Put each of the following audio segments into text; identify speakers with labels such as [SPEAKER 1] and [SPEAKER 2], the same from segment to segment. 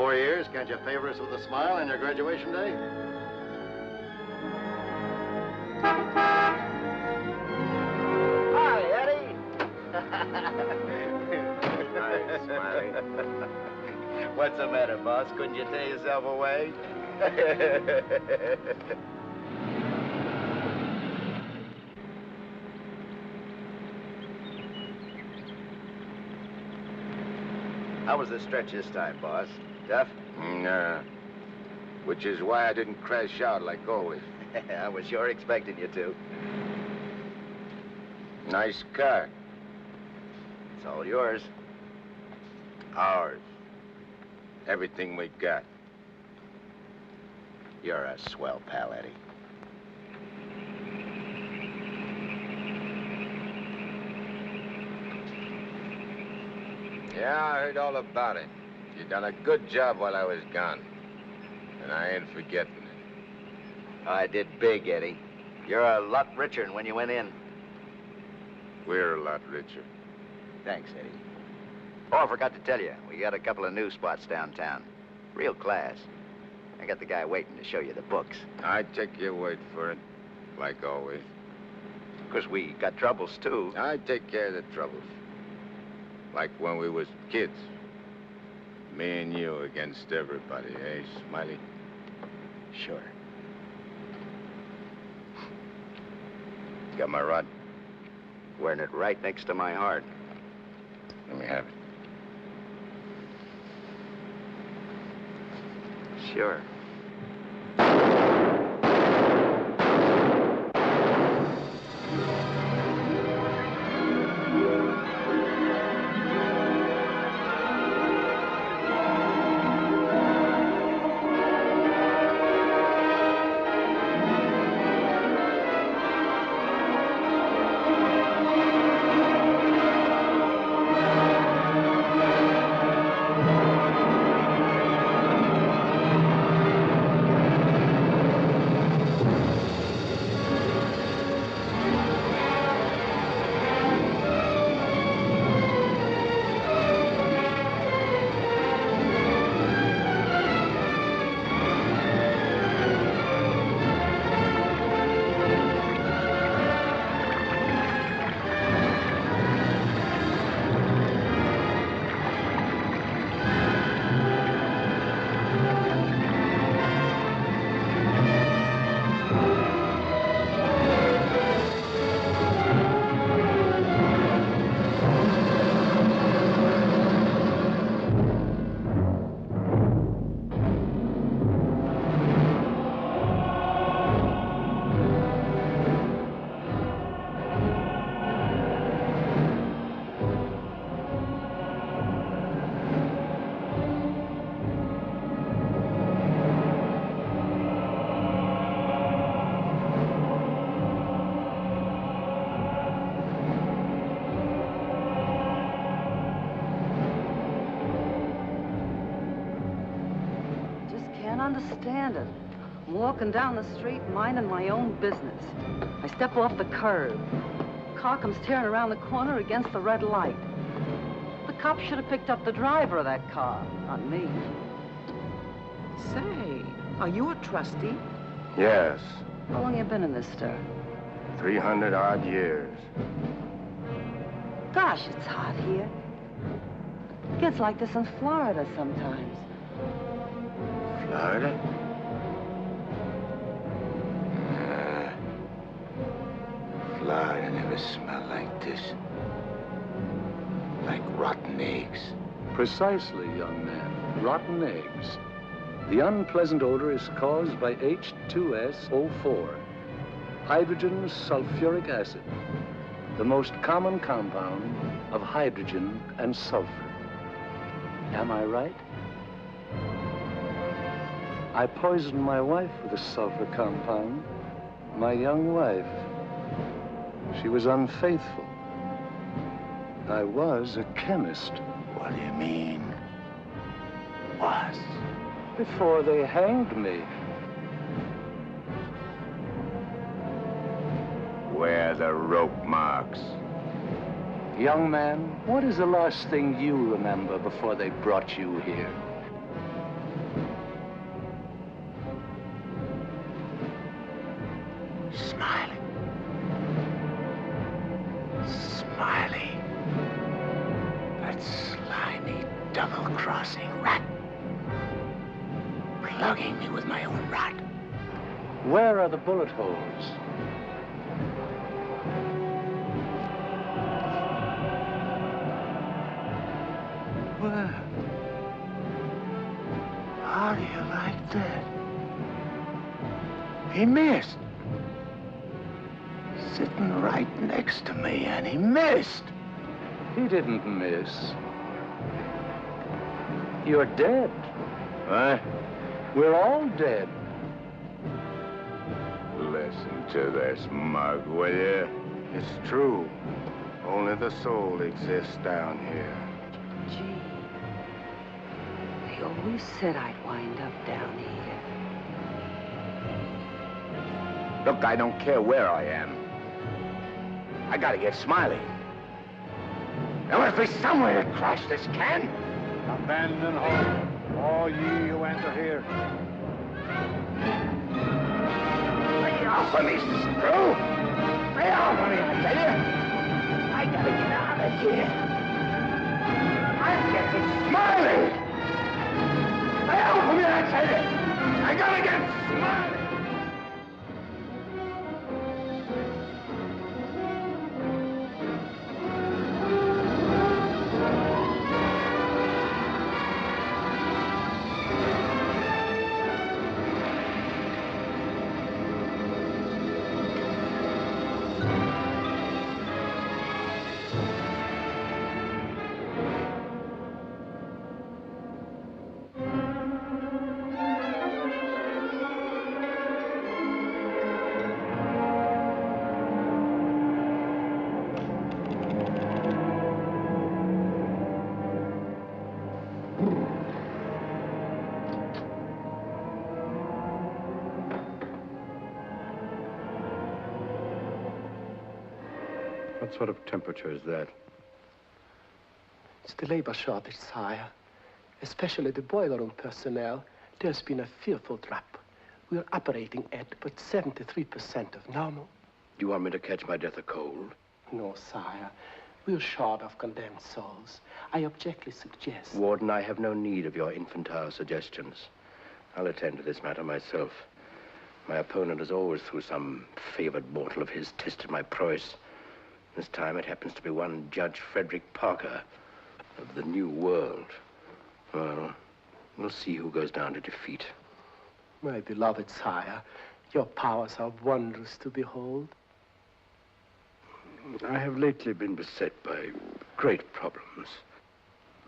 [SPEAKER 1] 4 years, can't you favor us with a smile on your graduation day?
[SPEAKER 2] Hi, Eddie.
[SPEAKER 1] Hi, Smiley.
[SPEAKER 2] What's the matter, boss? Couldn't you tear yourself away? How was the stretch this time, boss? Tough?
[SPEAKER 1] Nah. Which is why I didn't crash out like always.
[SPEAKER 2] I was sure expecting you to.
[SPEAKER 1] Nice car.
[SPEAKER 2] It's all yours.
[SPEAKER 1] Ours. Everything we got.
[SPEAKER 2] You're a swell pal, Eddie.
[SPEAKER 1] Yeah, I heard all about it. You done a good job while I was gone. And I ain't forgetting it.
[SPEAKER 2] I did big, Eddie. You're a lot richer than when you went in.
[SPEAKER 1] We're a lot richer.
[SPEAKER 2] Thanks, Eddie. Oh, I forgot to tell you. We got a couple of new spots downtown. Real class. I got the guy waiting to show you the books.
[SPEAKER 1] I take your word for it, like always.
[SPEAKER 2] Of course, we got troubles, too.
[SPEAKER 1] I take care of the troubles. Like when we was kids. Me and you against everybody, eh, Smiley?
[SPEAKER 2] Sure.
[SPEAKER 1] Got my rod?
[SPEAKER 2] Wearing it right next to my heart.
[SPEAKER 1] Let me have it.
[SPEAKER 2] Sure.
[SPEAKER 3] Understand it. I'm walking down the street, minding my own business. I step off the curb. Car comes tearing around the corner against the red light. The cop should have picked up the driver of that car, not me.
[SPEAKER 4] Say, are you a trustee?
[SPEAKER 1] Yes.
[SPEAKER 3] How long you been in this stir?
[SPEAKER 1] 300-odd years.
[SPEAKER 3] Gosh, it's hot here. It gets like this in Florida sometimes.
[SPEAKER 1] Florida? Florida never smelled like this. Like rotten eggs.
[SPEAKER 5] Precisely, young man. Rotten eggs. The unpleasant odor is caused by H2SO4, hydrogen sulfuric acid, the most common compound of hydrogen and sulfur. Am I right? I poisoned my wife with a sulfur compound, my young wife. She was unfaithful. I was a chemist.
[SPEAKER 1] What do you mean? Was?
[SPEAKER 5] Before they hanged me.
[SPEAKER 1] Where are the rope marks?
[SPEAKER 5] Young man, what is the last thing you remember before they brought you here?
[SPEAKER 1] Smiley. Smiley. That slimy, double-crossing rat. Plugging me with my own rod.
[SPEAKER 5] Where are the bullet holes?
[SPEAKER 1] Well, how do you like that? He missed. Sitting right next to me, and he missed.
[SPEAKER 5] He didn't miss. You're dead.
[SPEAKER 1] Huh?
[SPEAKER 5] We're all dead.
[SPEAKER 1] Listen to this mug, will you? It's true. Only the soul exists down here.
[SPEAKER 3] Gee, they always said I'd wind up down here.
[SPEAKER 1] Look, I don't care where I am. I gotta get Smiley. There must be some way to crash this can.
[SPEAKER 6] Abandon hope, all ye who enter here.
[SPEAKER 1] Lay off of me, screw! Lay off of me, I tell you! I gotta get out of here. I'm getting Smiley! Lay off of me, I tell you! I gotta get Smiley!
[SPEAKER 6] What sort of temperature is that?
[SPEAKER 7] It's the labor shortage, sire. Especially the boiler room personnel. There's been a fearful drop. We're operating at but 73% of normal.
[SPEAKER 6] Do you want me to catch my death of cold?
[SPEAKER 7] No, sire. We're short of condemned souls. I objectly suggest...
[SPEAKER 6] Warden, I have no need of your infantile suggestions. I'll attend to this matter myself. My opponent has always, through some favored mortal of his, tested my prowess. This time it happens to be one Judge Frederick Parker of the New World. Well, we'll see who goes down to defeat.
[SPEAKER 7] My beloved sire, your powers are wondrous to behold.
[SPEAKER 6] I have lately been beset by great problems.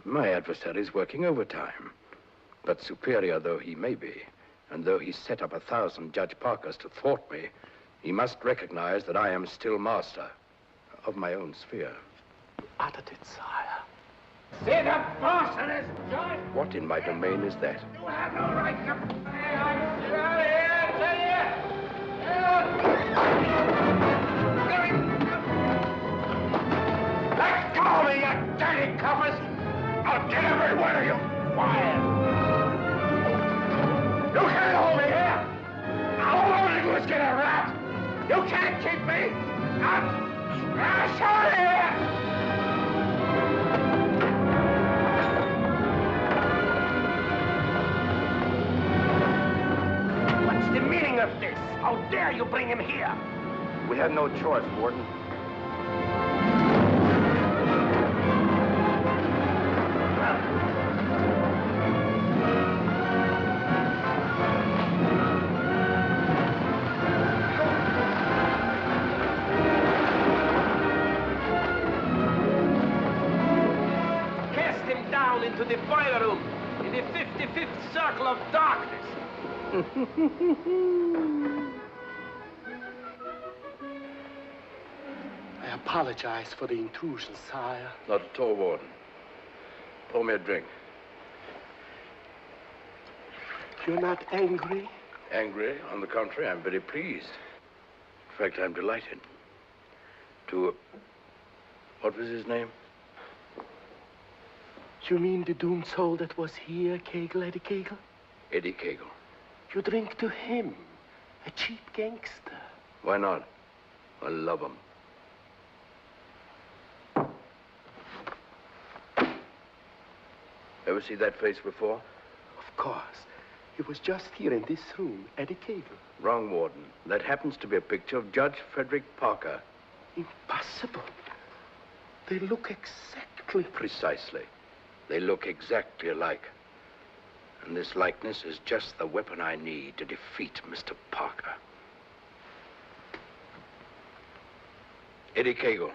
[SPEAKER 6] My adversary's working overtime. But superior though he may be, and though he set up 1,000 Judge Parkers to thwart me, he must recognize that I am still master of my own sphere.
[SPEAKER 7] Uttered it, sire.
[SPEAKER 1] See the boss of this joint?
[SPEAKER 6] What in my domain is that?
[SPEAKER 1] You have no right to... Get out of here, I tell you! Let go of me, you dirty coppers! I'll get every one of you fired! You can't hold me here! All I want to do is get a rat! You can't keep me! I'm... Crash out of here! What's the meaning of this? How dare you bring him here?
[SPEAKER 2] We had no choice, Warden.
[SPEAKER 7] Into the boiler room, in the 55th circle of darkness. I apologize for the intrusion, sire.
[SPEAKER 6] Not at all, Warden. Pour me a drink.
[SPEAKER 7] You're not angry?
[SPEAKER 6] Angry? On the contrary, I'm very pleased. In fact, I'm delighted. What was his name?
[SPEAKER 7] You mean the doomed soul that was here, Kagle, Eddie Kagle?
[SPEAKER 6] Eddie Kagle.
[SPEAKER 7] You drink to him, a cheap gangster.
[SPEAKER 6] Why not? I love them. Ever see that face before?
[SPEAKER 7] Of course. He was just here in this room, Eddie Kagle.
[SPEAKER 6] Wrong, Warden. That happens to be a picture of Judge Frederick Parker.
[SPEAKER 7] Impossible. They look exactly...
[SPEAKER 6] Precisely. They look exactly alike. And this likeness is just the weapon I need to defeat Mr. Parker. Eddie Kagle.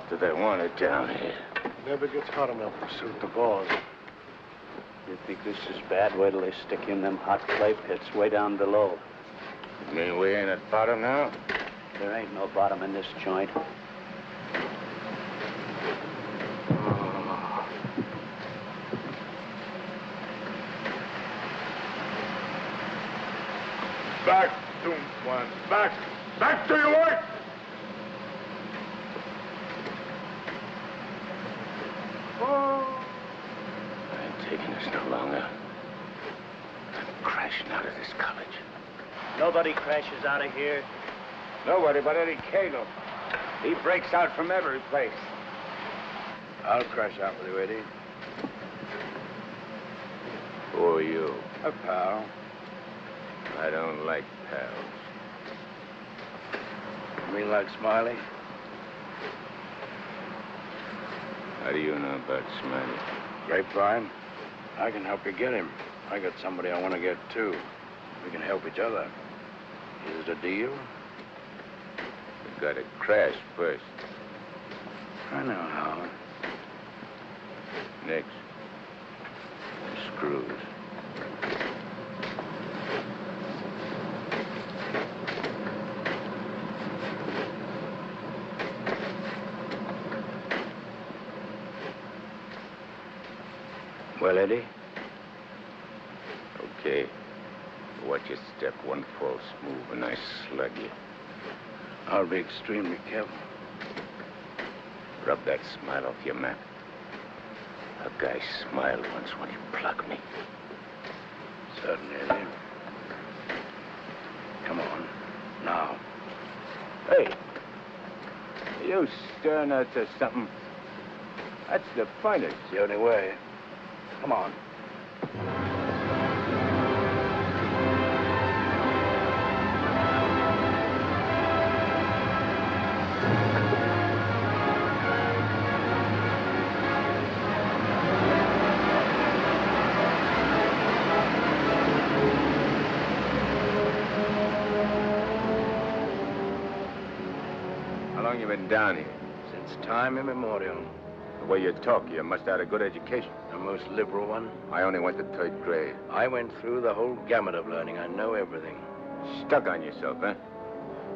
[SPEAKER 8] Do they want it down here?
[SPEAKER 7] Never gets hot enough to suit the boss.
[SPEAKER 8] You think this is bad? Wait till they stick you in them hot clay pits way down below.
[SPEAKER 9] You mean we ain't at bottom now?
[SPEAKER 8] There ain't no bottom in this joint.
[SPEAKER 9] Back, doomed one. Back! Back to your work!
[SPEAKER 8] I ain't taking this no longer. I'm crashing out of this college. Nobody crashes out of here.
[SPEAKER 9] Nobody but Eddie Kagle. He breaks out from every place.
[SPEAKER 6] I'll crash out with you, Eddie.
[SPEAKER 9] Who are you?
[SPEAKER 6] A pal.
[SPEAKER 9] I don't like pals.
[SPEAKER 6] You mean like Smiley?
[SPEAKER 9] How do you know about Smiley?
[SPEAKER 6] Grapevine. I can help you get him. I got somebody I want to get, too. We can help each other. Is it a deal?
[SPEAKER 9] You gotta crash first.
[SPEAKER 6] I know how.
[SPEAKER 9] Next. Screws.
[SPEAKER 6] Well, Eddie?
[SPEAKER 9] Okay. Watch your step. One false move and I slug you.
[SPEAKER 6] I'll be extremely careful.
[SPEAKER 9] Rub that smile off your map. A guy smiled once when he plugged me.
[SPEAKER 6] Certainly, Eddie. Come on. Now.
[SPEAKER 9] Hey! You stirring us to something? That's the finest.
[SPEAKER 6] It's the only way. Come on.
[SPEAKER 9] How long you been down here?
[SPEAKER 6] Since time immemorial.
[SPEAKER 9] The way you talk, you must have had a good education.
[SPEAKER 6] The most liberal one.
[SPEAKER 9] I only went to 3rd grade.
[SPEAKER 6] I went through the whole gamut of learning. I know everything.
[SPEAKER 9] Stuck on yourself, huh?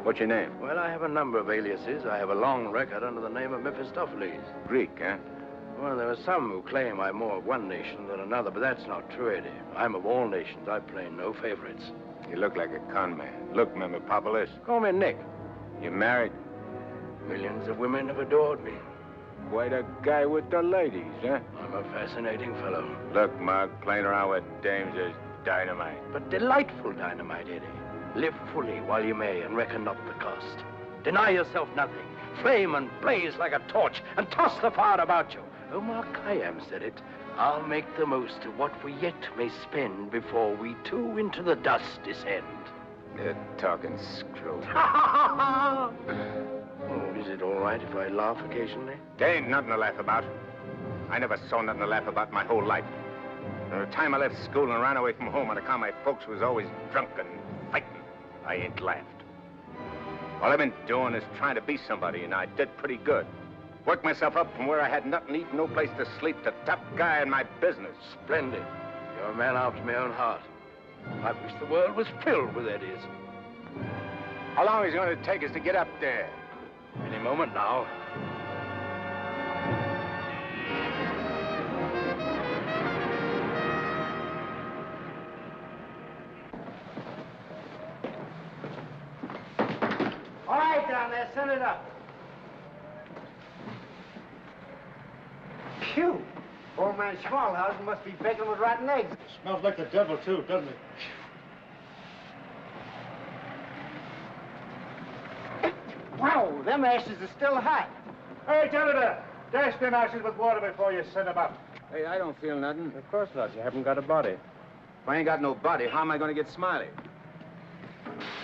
[SPEAKER 9] What's your name?
[SPEAKER 6] Well, I have a number of aliases. I have a long record under the name of Mephistopheles.
[SPEAKER 9] Greek, huh?
[SPEAKER 6] Well, there are some who claim I'm more of one nation than another, but that's not true, Eddie. I'm of all nations. I play no favorites.
[SPEAKER 9] You look like a con man. Look, Mephistopheles.
[SPEAKER 6] Call me Nick.
[SPEAKER 9] You married?
[SPEAKER 6] Millions of women have adored me.
[SPEAKER 9] Quite a guy with the ladies, huh?
[SPEAKER 6] I'm a fascinating fellow.
[SPEAKER 9] Look, Mark, playing around with dames is dynamite.
[SPEAKER 6] But delightful dynamite, Eddie. Live fully while you may and reckon not the cost. Deny yourself nothing. Flame and blaze like a torch and toss the fire about you. Oh, Mark Khayyam said it. I'll make the most of what we yet may spend before we too into the dust descend.
[SPEAKER 9] You're talking screw.
[SPEAKER 6] Oh, is it all right if I laugh occasionally?
[SPEAKER 9] There ain't nothing to laugh about. I never saw nothing to laugh about my whole life. From the time I left school and ran away from home on account my folks was always drunk and fighting, I ain't laughed. All I've been doing is trying to be somebody, and I did pretty good. Worked myself up from where I had nothing to eat, no place to sleep, to top guy in my business.
[SPEAKER 6] Splendid. You're a man after my own heart. I wish the world was filled with Eddies.
[SPEAKER 9] How long is it going to take us to get up there?
[SPEAKER 8] any moment now.
[SPEAKER 1] All right, down there, send it up. Phew. Old man Schmalhausen must be baking with rotten eggs.
[SPEAKER 10] Smells like the devil, too, doesn't it?
[SPEAKER 1] Wow, them ashes are still hot.
[SPEAKER 10] Hey, janitor, dash them ashes with water before you send them up.
[SPEAKER 9] Hey, I don't feel nothing.
[SPEAKER 8] Of course not. You haven't got a body.
[SPEAKER 9] If I ain't got no body, how am I going to get Smiley?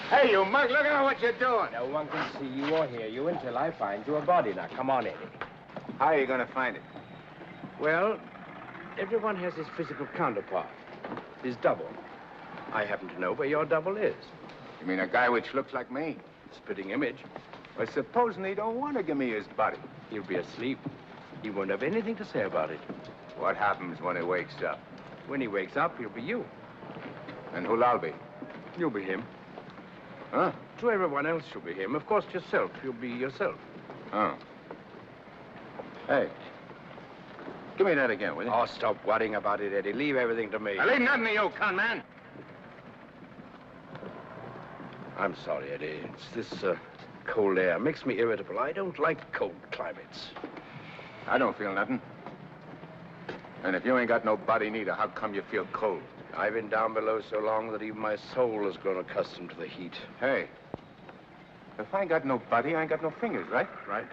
[SPEAKER 9] Hey, you mug, look at what you're doing.
[SPEAKER 8] No one can see you or hear you until I find you a body. Now, come on, Eddie.
[SPEAKER 9] How are you going to find it?
[SPEAKER 8] Well, everyone has his physical counterpart, his double. I happen to know where your double is.
[SPEAKER 9] You mean a guy which looks like me?
[SPEAKER 8] Spitting image.
[SPEAKER 9] Well, supposing he don't want to give me his body.
[SPEAKER 8] He'll be asleep. He won't have anything to say about it.
[SPEAKER 9] What happens when he wakes up?
[SPEAKER 8] When he wakes up, he'll be you.
[SPEAKER 9] And who'll I be?
[SPEAKER 8] You'll be him.
[SPEAKER 9] Huh?
[SPEAKER 8] To everyone else, you'll be him. Of course, yourself. You'll be yourself.
[SPEAKER 9] Oh. Hey. Give me that again, will you?
[SPEAKER 8] Oh, stop worrying about it, Eddie. Leave everything to me.
[SPEAKER 9] I leave nothing to you, con man.
[SPEAKER 8] I'm sorry, Eddie. It's this cold air. Makes me irritable. I don't like cold climates.
[SPEAKER 9] I don't feel nothing. And if you ain't got no body neither, how come you feel cold?
[SPEAKER 8] I've been down below so long that even my soul has grown accustomed to the heat.
[SPEAKER 9] Hey, if I ain't got no body, I ain't got no fingers, right?
[SPEAKER 8] Right?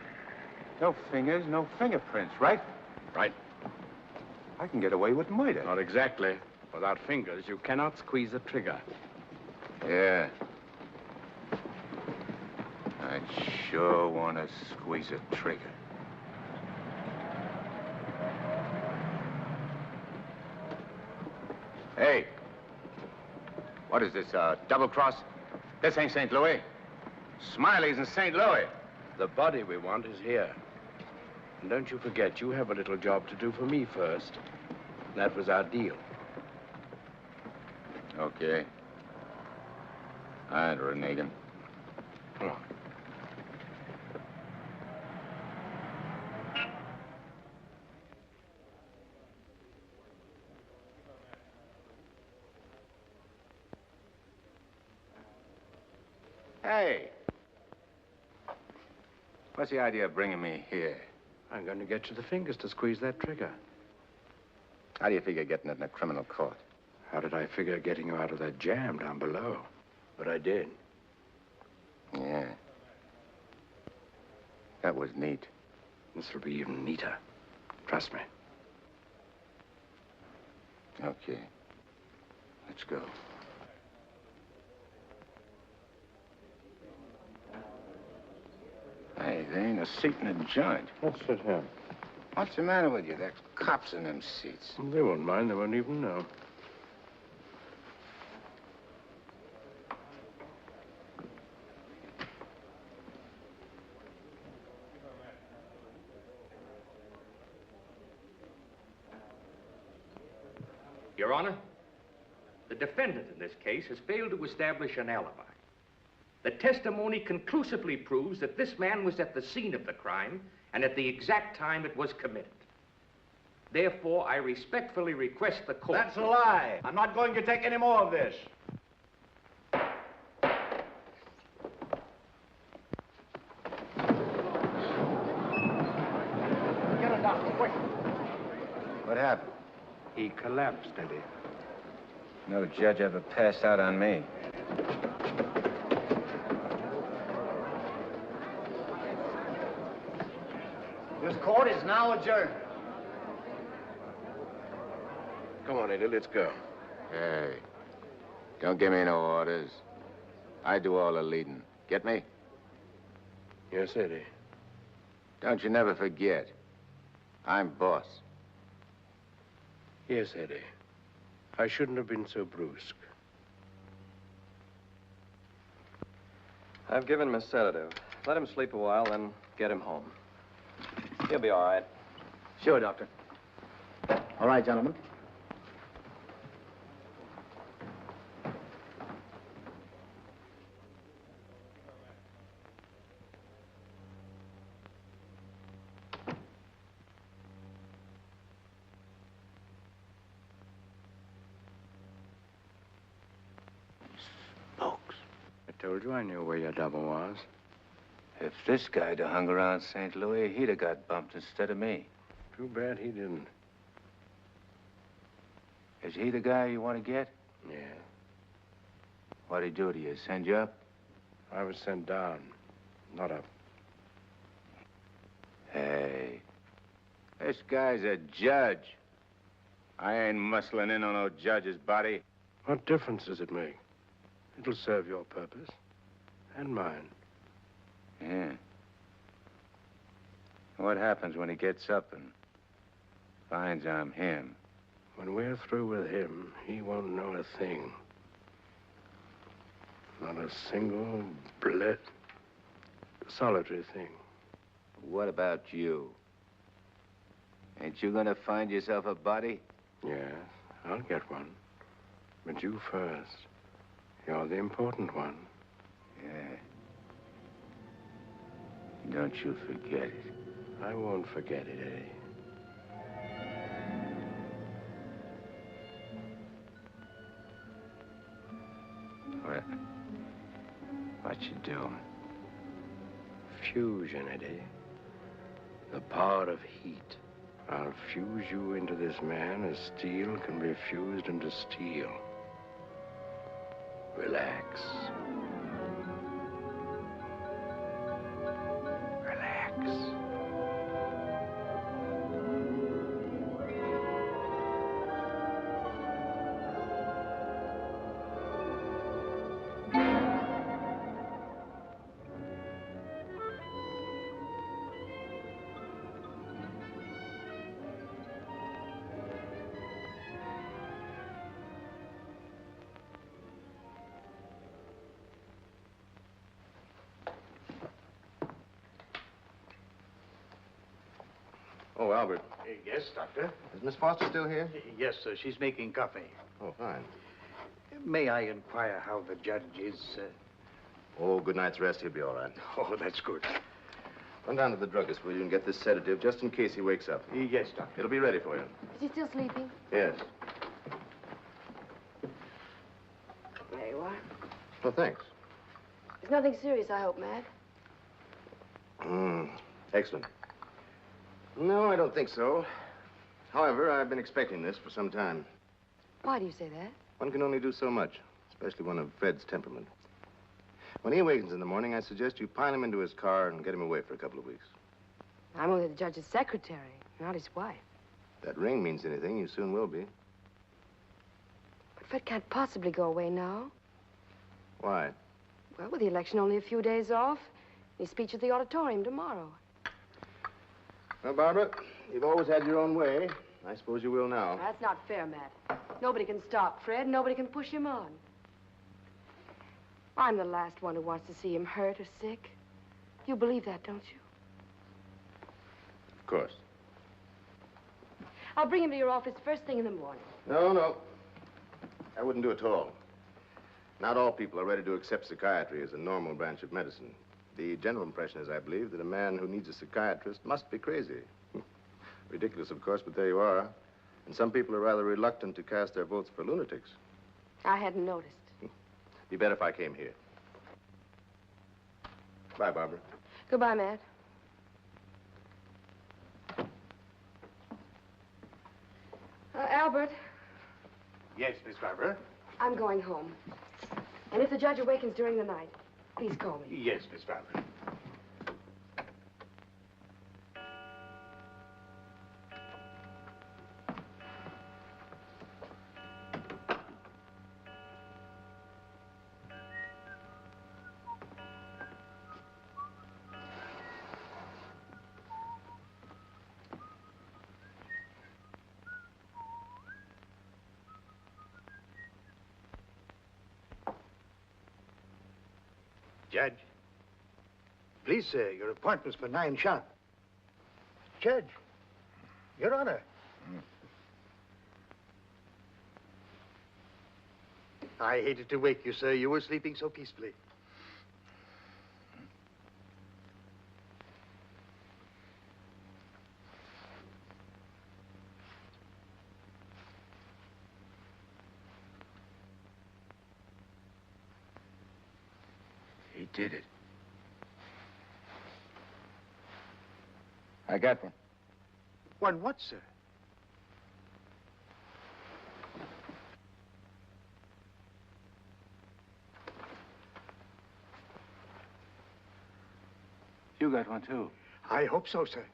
[SPEAKER 9] No fingers, no fingerprints, right?
[SPEAKER 8] Right.
[SPEAKER 9] I can get away with murder.
[SPEAKER 8] Not exactly. Without fingers, you cannot squeeze a trigger.
[SPEAKER 9] Yeah. I sure want to squeeze a trigger. Hey. What is this, double cross? This ain't St. Louis. Smiley's in St. Louis.
[SPEAKER 8] The body we want is here. And don't you forget, you have a little job to do for me first. That was our deal.
[SPEAKER 9] Okay. All right, Renegan.
[SPEAKER 8] Come on.
[SPEAKER 9] Hey. What's the idea of bringing me here?
[SPEAKER 8] I'm going to get you the fingers to squeeze that trigger.
[SPEAKER 9] How do you figure getting it in a criminal court?
[SPEAKER 8] How did I figure getting you out of that jam down below? But I did.
[SPEAKER 9] Yeah. That was neat.
[SPEAKER 8] This will be even neater. Trust me.
[SPEAKER 9] Okay. Let's go. Hey, there ain't a seat in the joint.
[SPEAKER 8] Let's sit here.
[SPEAKER 9] What's the matter with you? There's cops in them seats.
[SPEAKER 8] They won't mind. They won't even know.
[SPEAKER 11] Your Honor, the defendant in this case has failed to establish an alibi. The testimony conclusively proves that this man was at the scene of the crime and at the exact time it was committed. Therefore, I respectfully request the court...
[SPEAKER 10] That's a lie. I'm not going to take any more of this.
[SPEAKER 1] Get a doctor, quick.
[SPEAKER 9] What happened?
[SPEAKER 8] He collapsed, Eddie.
[SPEAKER 9] No judge ever passed out on me.
[SPEAKER 1] This court is now adjourned.
[SPEAKER 8] Come on, Eddie, let's go.
[SPEAKER 9] Hey, don't give me no orders. I do all the leading. Get me?
[SPEAKER 8] Yes, Eddie.
[SPEAKER 9] Don't you never forget. I'm boss.
[SPEAKER 8] Yes, Eddie. I shouldn't have been so brusque.
[SPEAKER 12] I've given him a sedative. Let him sleep a while, then get him home. He'll be all right.
[SPEAKER 7] Sure, Doctor.
[SPEAKER 1] All right, gentlemen.
[SPEAKER 6] Told you I knew where your double was. If this guy'd have hung around St. Louis, he'd have got bumped instead of me. Too bad he didn't. Is he the guy you want to get? Yeah. What'd he do to you? Send you up? I was sent down, not up. Hey, this guy's a judge.
[SPEAKER 9] I ain't muscling in on no judge's body.
[SPEAKER 6] What difference does it make? It'll serve your purpose. And mine.
[SPEAKER 9] Yeah. What happens when he gets up and finds I'm him?
[SPEAKER 6] When we're through with him, he won't know a thing. Not a single solitary thing.
[SPEAKER 9] What about you? Ain't you gonna find yourself a body?
[SPEAKER 6] Yes, I'll get one. But you first. You're the important one.
[SPEAKER 9] Yeah. Don't you forget it.
[SPEAKER 6] I won't forget it, Eddie.
[SPEAKER 9] What you doing?
[SPEAKER 6] Fusion, Eddie. The power of heat. I'll fuse you into this man as steel can be fused into steel. Relax. Relax.
[SPEAKER 13] Oh, Albert.
[SPEAKER 10] Yes, Doctor?
[SPEAKER 13] Is Miss Foster still here?
[SPEAKER 10] Yes, sir. She's making coffee.
[SPEAKER 13] Oh, fine.
[SPEAKER 10] May I inquire how the judge is?
[SPEAKER 13] Oh, good night's rest. He'll be all right.
[SPEAKER 10] Oh, that's good.
[SPEAKER 13] Run down to the druggist, will you, and get this sedative just in case he wakes up.
[SPEAKER 10] Yes, Doctor.
[SPEAKER 13] It'll be ready for you.
[SPEAKER 14] Is he still sleeping?
[SPEAKER 13] Yes.
[SPEAKER 14] There you are.
[SPEAKER 13] Well, thanks.
[SPEAKER 14] It's nothing serious, I hope, Matt.
[SPEAKER 13] Excellent. No, I don't think so. However, I've been expecting this for some time.
[SPEAKER 14] Why do you say that?
[SPEAKER 13] One can only do so much, especially one of Fred's temperament. When he awakens in the morning, I suggest you pile him into his car and get him away for a couple of weeks.
[SPEAKER 14] I'm only the judge's secretary, not his wife.
[SPEAKER 13] If that ring means anything, you soon will be.
[SPEAKER 14] But Fred can't possibly go away now.
[SPEAKER 13] Why?
[SPEAKER 14] Well, with the election only a few days off, his speech at the auditorium tomorrow.
[SPEAKER 13] Well, Barbara, you've always had your own way. I suppose you will now.
[SPEAKER 14] That's not fair, Matt. Nobody can stop Fred. Nobody can push him on. I'm the last one who wants to see him hurt or sick. You believe that, don't you?
[SPEAKER 13] Of course.
[SPEAKER 14] I'll bring him to your office first thing in the morning.
[SPEAKER 13] No. I wouldn't do it at all. Not all people are ready to accept psychiatry as a normal branch of medicine. The general impression is, I believe, that a man who needs a psychiatrist must be crazy. Ridiculous, of course, but there you are. And some people are rather reluctant to cast their votes for lunatics.
[SPEAKER 14] I hadn't noticed.
[SPEAKER 13] Be better if I came here. Bye, Barbara.
[SPEAKER 14] Goodbye, Matt. Albert.
[SPEAKER 10] Yes, Miss Barbara?
[SPEAKER 14] I'm going home. And if the judge awakens during the night, please call me.
[SPEAKER 10] Yes, Miss Barbara. Judge. Please, sir, your appointment's for 9 sharp. Judge. Your Honor. I hated to wake you, sir. You were sleeping so peacefully.
[SPEAKER 9] did it. I got one.
[SPEAKER 10] One what, sir?
[SPEAKER 9] You got one, too.
[SPEAKER 10] I hope so, sir.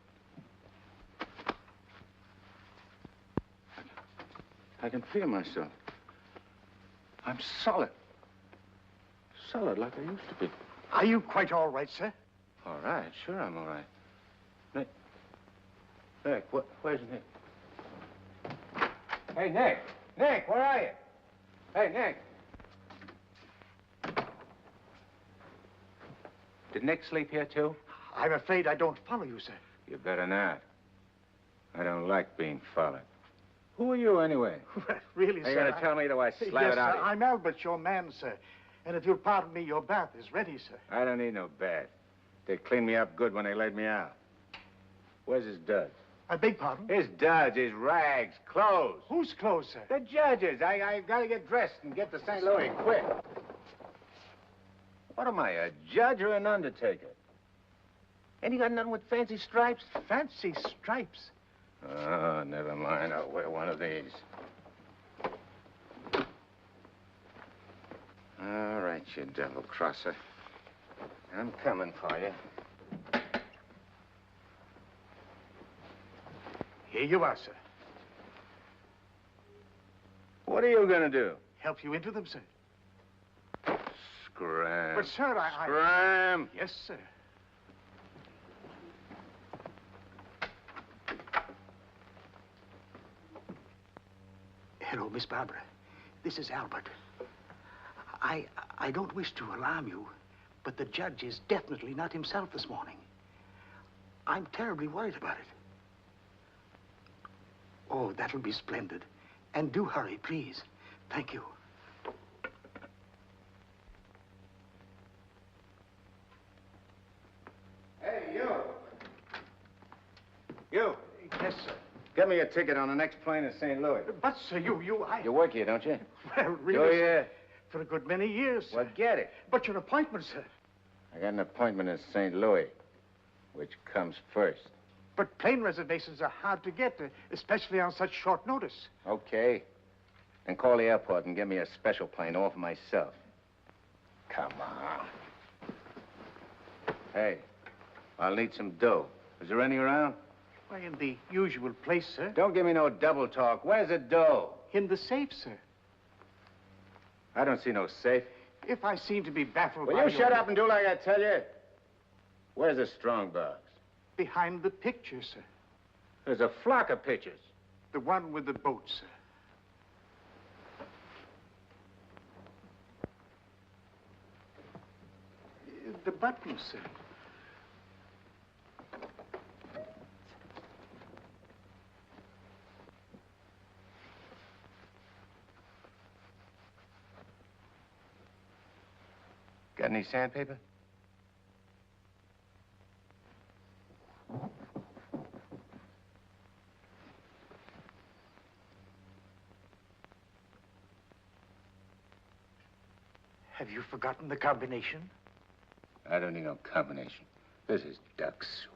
[SPEAKER 9] I can feel myself. I'm solid. Solid like I used to be.
[SPEAKER 10] Are you quite all right, sir?
[SPEAKER 9] All right, sure I'm all right. Nick. Nick, where's Nick? Hey, Nick! Nick, where are you? Hey, Nick! Did Nick sleep here, too?
[SPEAKER 10] I'm afraid I don't follow you, sir.
[SPEAKER 9] You better not. I don't like being followed. Who are you, anyway?
[SPEAKER 10] Really,
[SPEAKER 9] Are you
[SPEAKER 10] sir?
[SPEAKER 9] going to tell me, or do I slap
[SPEAKER 10] yes,
[SPEAKER 9] it out
[SPEAKER 10] sir,
[SPEAKER 9] of you?
[SPEAKER 10] I'm Albert, your man, sir. And if you'll pardon me, your bath is ready, sir.
[SPEAKER 9] I don't need no bath. They cleaned me up good when they laid me out. Where's his duds?
[SPEAKER 10] I beg pardon?
[SPEAKER 9] His duds, his rags, clothes.
[SPEAKER 10] Whose clothes, sir?
[SPEAKER 9] The judge's. I gotta get dressed and get to St. Louis quick. What am I, a judge or an undertaker? Ain't you got nothing with fancy stripes?
[SPEAKER 10] Fancy stripes?
[SPEAKER 9] Oh, never mind. I'll wear one of these. All right, you devil crosser. I'm coming for you.
[SPEAKER 10] Here you are, sir.
[SPEAKER 9] What are you gonna do?
[SPEAKER 10] Help you into them, sir.
[SPEAKER 9] Scram.
[SPEAKER 10] But, sir,
[SPEAKER 9] Scram!
[SPEAKER 10] Yes, sir. Hello, Miss Barbara. This is Albert. I don't wish to alarm you, but the judge is definitely not himself this morning. I'm terribly worried about it. Oh, that'll be splendid. And do hurry, please. Thank you.
[SPEAKER 9] Hey, you! You!
[SPEAKER 10] Yes, sir.
[SPEAKER 9] Get me a ticket on the next plane to St. Louis.
[SPEAKER 10] But, sir,
[SPEAKER 9] You work here, don't you?
[SPEAKER 10] Well, really,
[SPEAKER 9] Oh,
[SPEAKER 10] sir,
[SPEAKER 9] yeah.
[SPEAKER 10] for a good many years, sir.
[SPEAKER 9] Well, get it.
[SPEAKER 10] But your appointment, sir.
[SPEAKER 9] I got an appointment in St. Louis. Which comes first?
[SPEAKER 10] But plane reservations are hard to get, especially on such short notice.
[SPEAKER 9] Okay. Then call the airport and get me a special plane all for myself. Come on. Hey, I'll need some dough. Is there any around?
[SPEAKER 10] Why, in the usual place, sir.
[SPEAKER 9] Don't give me no double talk. Where's the dough?
[SPEAKER 10] In the safe, sir.
[SPEAKER 9] I don't see no safe.
[SPEAKER 10] If I seem to be baffled
[SPEAKER 9] Will
[SPEAKER 10] by
[SPEAKER 9] you shut up and do like I tell you? Where's the strong box?
[SPEAKER 10] Behind the picture, sir.
[SPEAKER 9] There's a flock of pictures.
[SPEAKER 10] The one with the boat, sir. The button, sir.
[SPEAKER 9] Got any sandpaper?
[SPEAKER 10] Have you forgotten the combination?
[SPEAKER 9] I don't need no combination. This is duck soup.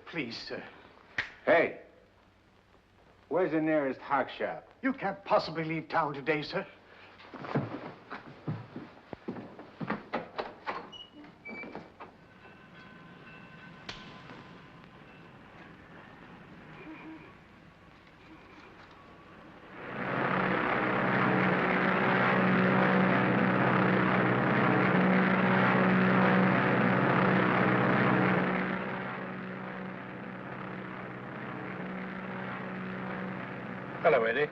[SPEAKER 10] Please, sir.
[SPEAKER 9] Hey, where's the nearest hock shop?
[SPEAKER 10] You can't possibly leave town today, sir.
[SPEAKER 6] Hello, Eddie.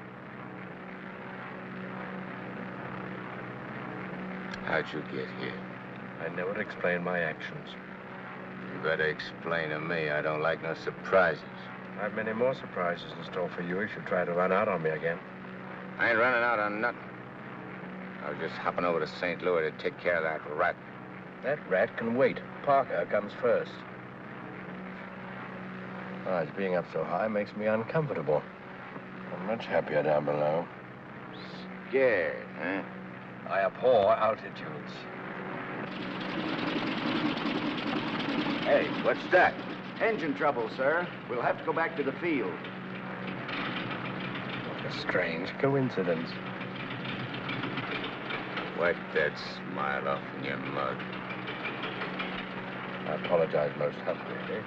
[SPEAKER 9] How'd you get here?
[SPEAKER 6] I never explain my actions.
[SPEAKER 9] You better explain to me. I don't like no surprises.
[SPEAKER 6] I have many more surprises in store for you if you try to run out on me again.
[SPEAKER 9] I ain't running out on nothing. I was just hopping over to St. Louis to take care of that rat.
[SPEAKER 6] That rat can wait. Parker comes first. Oh, his being up so high makes me uncomfortable. I'm much happier down below.
[SPEAKER 9] Scared, huh?
[SPEAKER 6] I abhor altitudes.
[SPEAKER 2] Hey, what's that? Engine trouble, sir. We'll have to go back to the field.
[SPEAKER 6] What a strange coincidence.
[SPEAKER 9] Wipe that smile off in your mug.
[SPEAKER 6] I apologize most humbly, Eddie.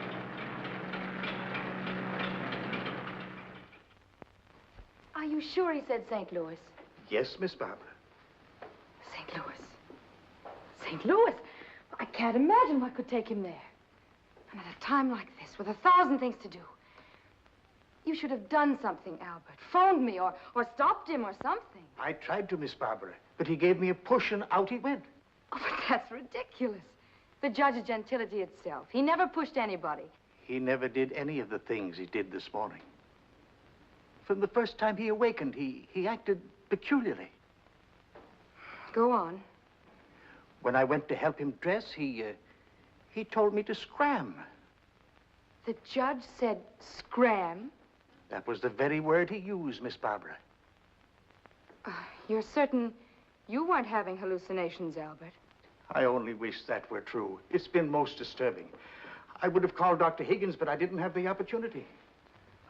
[SPEAKER 14] Are you sure he said St. Louis?
[SPEAKER 10] Yes, Miss Barbara.
[SPEAKER 14] St. Louis. St. Louis? I can't imagine what could take him there. And at a time like this, with 1,000 things to do. You should have done something, Albert. Phoned me or stopped him or something.
[SPEAKER 10] I tried to, Miss Barbara, but he gave me a push and out he went.
[SPEAKER 14] Oh, but that's ridiculous. The judge is gentility itself. He never pushed anybody.
[SPEAKER 10] He never did any of the things he did this morning. From the first time he awakened, he acted peculiarly.
[SPEAKER 14] Go on.
[SPEAKER 10] When I went to help him dress, he told me to scram.
[SPEAKER 14] The judge said scram?
[SPEAKER 10] That was the very word he used, Miss Barbara.
[SPEAKER 14] You're certain you weren't having hallucinations, Albert?
[SPEAKER 10] I only wish that were true. It's been most disturbing. I would have called Dr. Higgins, but I didn't have the opportunity.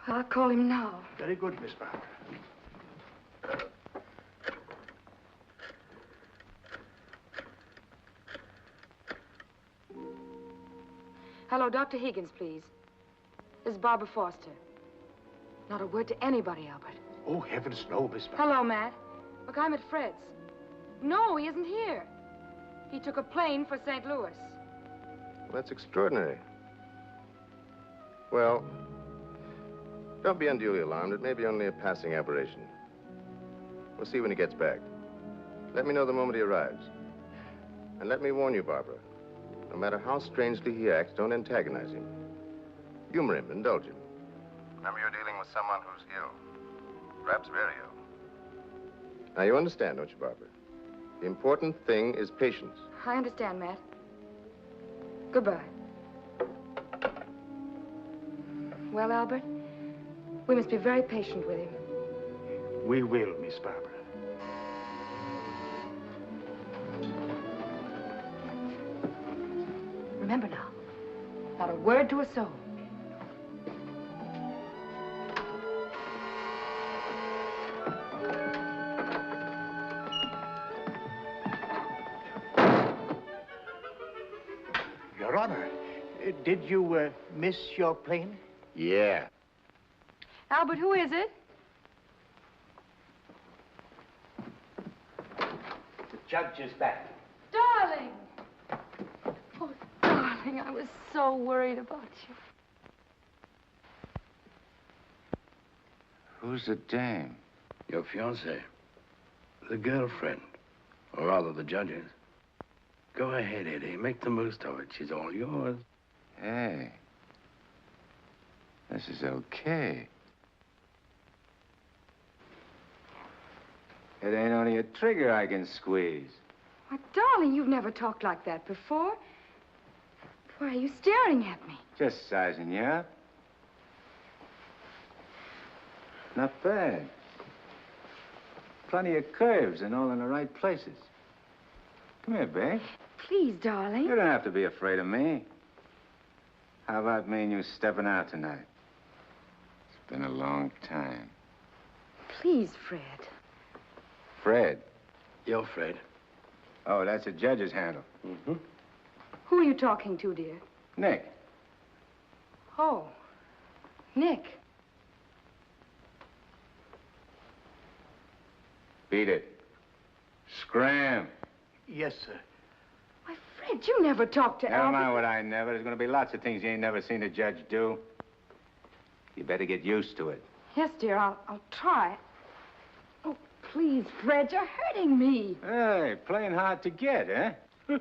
[SPEAKER 14] I'll call him now.
[SPEAKER 10] Very good, Miss Barbara.
[SPEAKER 14] Hello, Dr. Higgins, please. This is Barbara Foster. Not a word to anybody, Albert.
[SPEAKER 10] Oh, heavens, no, Miss Barbara.
[SPEAKER 14] Hello, Matt. Look, I'm at Fred's. No, he isn't here. He took a plane for St. Louis.
[SPEAKER 13] Well, that's extraordinary. Well, don't be unduly alarmed. It may be only a passing aberration. We'll see when he gets back. Let me know the moment he arrives. And let me warn you, Barbara, no matter how strangely he acts, don't antagonize him. Humor him, indulge him. Remember, you're dealing with someone who's ill. Perhaps very ill. Now, you understand, don't you, Barbara? The important thing is patience.
[SPEAKER 14] I understand, Matt. Goodbye. Well, Albert, we must be very patient with him.
[SPEAKER 10] We will, Miss Barbara.
[SPEAKER 14] Remember now, not a word to a soul.
[SPEAKER 10] Your Honor, did you miss your plane?
[SPEAKER 9] Yeah.
[SPEAKER 14] Albert, who is it?
[SPEAKER 10] The judge is back.
[SPEAKER 14] Darling! Oh, darling, I was so worried about you.
[SPEAKER 9] Who's the dame?
[SPEAKER 6] Your fiancée. The girlfriend. Or rather, the judge's. Go ahead, Eddie. Make the most of it. She's all yours.
[SPEAKER 9] Hey. This is okay. It ain't only a trigger I can squeeze.
[SPEAKER 14] Why, darling, you've never talked like that before. Why are you staring at me?
[SPEAKER 9] Just sizing you up. Not bad. Plenty of curves and all in the right places. Come here, babe.
[SPEAKER 14] Please, darling.
[SPEAKER 9] You don't have to be afraid of me. How about me and you stepping out tonight? It's been a long time.
[SPEAKER 14] Please, Fred.
[SPEAKER 9] Fred?
[SPEAKER 6] You're Fred.
[SPEAKER 9] Oh, that's a judge's handle.
[SPEAKER 6] Mm-hmm.
[SPEAKER 14] Who are you talking to, dear?
[SPEAKER 9] Nick.
[SPEAKER 14] Oh, Nick.
[SPEAKER 9] Beat it. Scram.
[SPEAKER 10] Yes, sir.
[SPEAKER 14] Why, Fred, you never talked to
[SPEAKER 9] Never
[SPEAKER 14] Albert.
[SPEAKER 9] mind what I never. There's going to be lots of things you ain't never seen a judge do. You better get used to it.
[SPEAKER 14] Yes, dear, I'll try. Oh, please, Fred, you're hurting me.
[SPEAKER 9] Hey, playing hard to get, eh?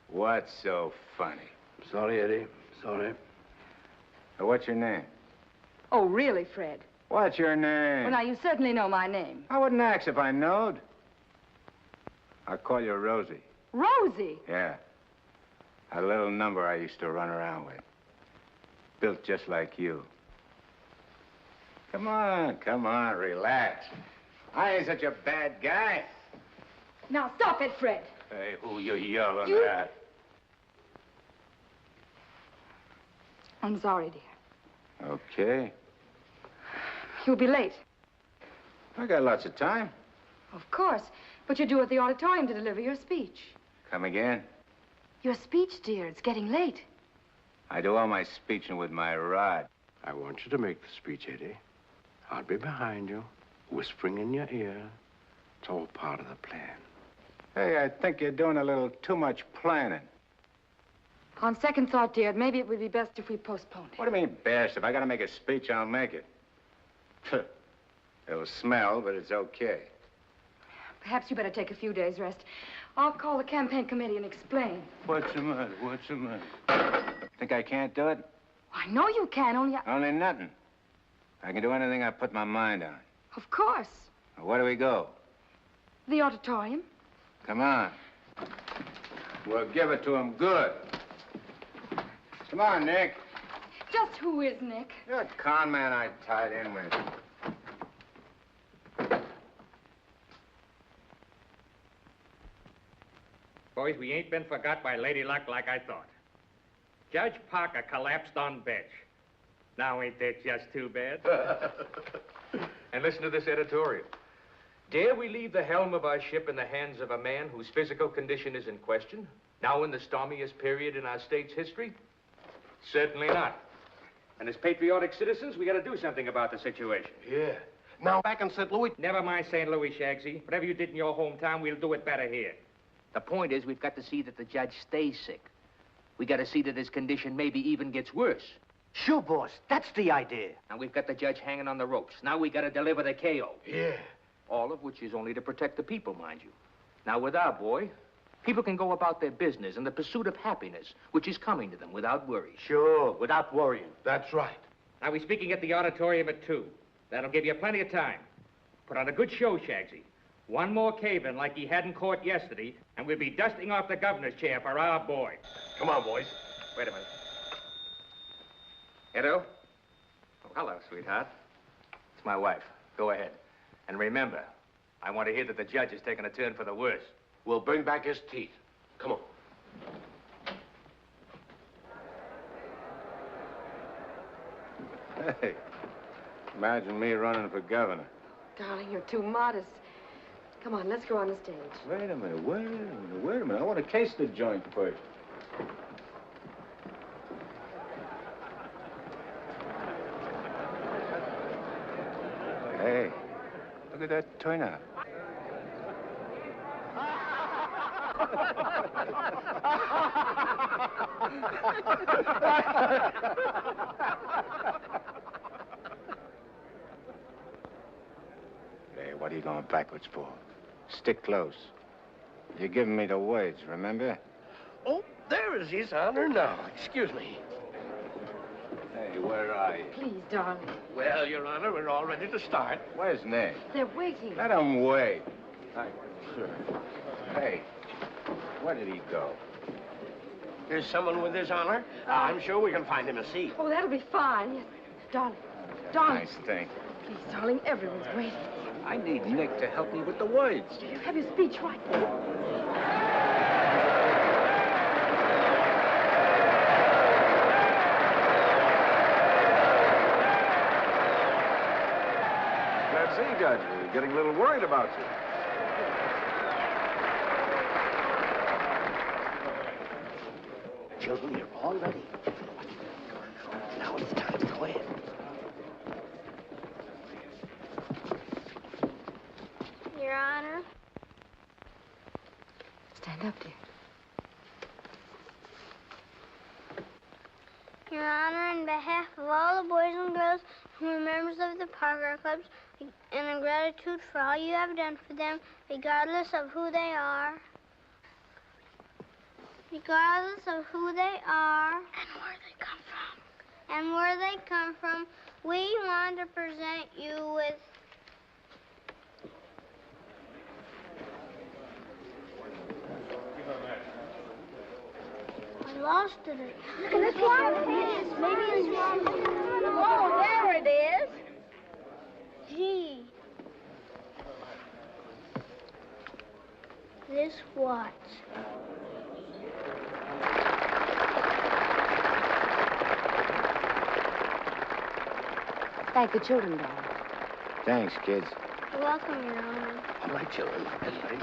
[SPEAKER 9] What's so funny?
[SPEAKER 6] Sorry, Eddie. Sorry.
[SPEAKER 9] What's your name?
[SPEAKER 14] Oh, really, Fred?
[SPEAKER 9] What's your name?
[SPEAKER 14] Well, now, you certainly know my name.
[SPEAKER 9] I wouldn't ask if I knowed. I'll call you Rosie.
[SPEAKER 14] Rosie?
[SPEAKER 9] Yeah. A little number I used to run around with. Built just like you. Come on, relax. I ain't such a bad guy.
[SPEAKER 14] Now, stop it, Fred.
[SPEAKER 9] Hey, who you yelling at?
[SPEAKER 14] I'm sorry, dear.
[SPEAKER 9] Okay.
[SPEAKER 14] You'll be late.
[SPEAKER 9] I got lots of time.
[SPEAKER 14] Of course. But you're due at the auditorium to deliver your speech.
[SPEAKER 9] Come again?
[SPEAKER 14] Your speech, dear. It's getting late.
[SPEAKER 9] I do all my speeching with my rod.
[SPEAKER 6] I want you to make the speech, Eddie. I'll be behind you, whispering in your ear. It's all part of the plan.
[SPEAKER 9] Hey, I think you're doing a little too much planning.
[SPEAKER 14] On second thought, dear, maybe it would be best if we postponed it.
[SPEAKER 9] What do you mean, best? If I gotta make a speech, I'll make it. It'll smell, but it's okay.
[SPEAKER 14] Perhaps you better take a few days' rest. I'll call the campaign committee and explain.
[SPEAKER 9] What's the matter? What's the matter? Think I can't do it?
[SPEAKER 14] I know you can, only
[SPEAKER 9] Only nothing. I can do anything I put my mind on.
[SPEAKER 14] Of course.
[SPEAKER 9] Now, where do we go?
[SPEAKER 14] The auditorium.
[SPEAKER 9] Come on. We'll give it to him good. Come on, Nick.
[SPEAKER 14] Just who is Nick?
[SPEAKER 9] You're a con man I tied in with.
[SPEAKER 11] Boys, we ain't been forgot by Lady Luck like I thought. Judge Parker collapsed on bench. Now ain't that just too bad? And listen to this editorial. Dare we leave the helm of our ship in the hands of a man whose physical condition is in question, now in the stormiest period in our state's history? Certainly not. And as patriotic citizens, we gotta do something about the situation.
[SPEAKER 6] Yeah. Now, back in St. Louis...
[SPEAKER 11] Never mind St. Louis, Shagsy. Whatever you did in your hometown, we'll do it better here.
[SPEAKER 15] The point is, we've got to see that the judge stays sick. We got to see that his condition maybe even gets worse.
[SPEAKER 10] Sure, boss. That's the idea.
[SPEAKER 15] Now, we've got the judge hanging on the ropes. Now we got to deliver the KO.
[SPEAKER 6] Yeah.
[SPEAKER 15] All of which is only to protect the people, mind you. Now, with our boy, people can go about their business in the pursuit of happiness, which is coming to them without worry.
[SPEAKER 10] Sure, without worrying.
[SPEAKER 6] That's right.
[SPEAKER 11] Now, we're speaking at the auditorium at 2. That'll give you plenty of time. Put on a good show, Shagsy. One more cave-in like he had in court yesterday, and we'll be dusting off the governor's chair for our boy.
[SPEAKER 6] Come on, boys.
[SPEAKER 11] Wait a minute. Edo? Oh, hello, sweetheart. It's my wife. Go ahead. And remember, I want to hear that the judge has taken a turn for the worse.
[SPEAKER 6] We'll bring back his teeth. Come on.
[SPEAKER 9] Hey, imagine me running for governor.
[SPEAKER 14] Darling, you're too modest. Come on, let's go on the stage.
[SPEAKER 9] Wait a minute. I want to case the joint first. Hey, look at that turnout. Hey, what are you going backwards for? Stick close. You're giving me the words, remember?
[SPEAKER 6] Oh, there is His Honor now. Excuse me.
[SPEAKER 9] Hey, where are you?
[SPEAKER 14] Please, darling.
[SPEAKER 6] Well, Your Honor, we're all ready to start.
[SPEAKER 9] Where's Nick?
[SPEAKER 14] They're waiting.
[SPEAKER 9] Let him wait. Sure. Hey, where did he go?
[SPEAKER 6] There's someone with His Honor. I'm sure we can find him a seat.
[SPEAKER 14] Oh, that'll be fine. Yes. Darling. Darling.
[SPEAKER 9] Nice thing.
[SPEAKER 14] Please, darling, everyone's waiting.
[SPEAKER 9] I need Nick to help me with the words.
[SPEAKER 14] Do you have your speech right?
[SPEAKER 9] Let's see, Judge. We're getting a little worried about you.
[SPEAKER 10] Children, you're all ready. Now it's time to go in.
[SPEAKER 16] Your Honor.
[SPEAKER 14] Stand up, dear.
[SPEAKER 16] Your Honor, on behalf of all the boys and girls who are members of the Parker Clubs, and in gratitude for all you have done for them, regardless of who they are. Regardless of who they are. And where they come from. And where they come from, we want to present you with... I lost it. Look at this one. Maybe it's one. Oh, there it is. Gee. This what?
[SPEAKER 14] Thank the children, darling.
[SPEAKER 2] Thanks, kids.
[SPEAKER 16] You're welcome, Your Honor.
[SPEAKER 6] All right, children. All right.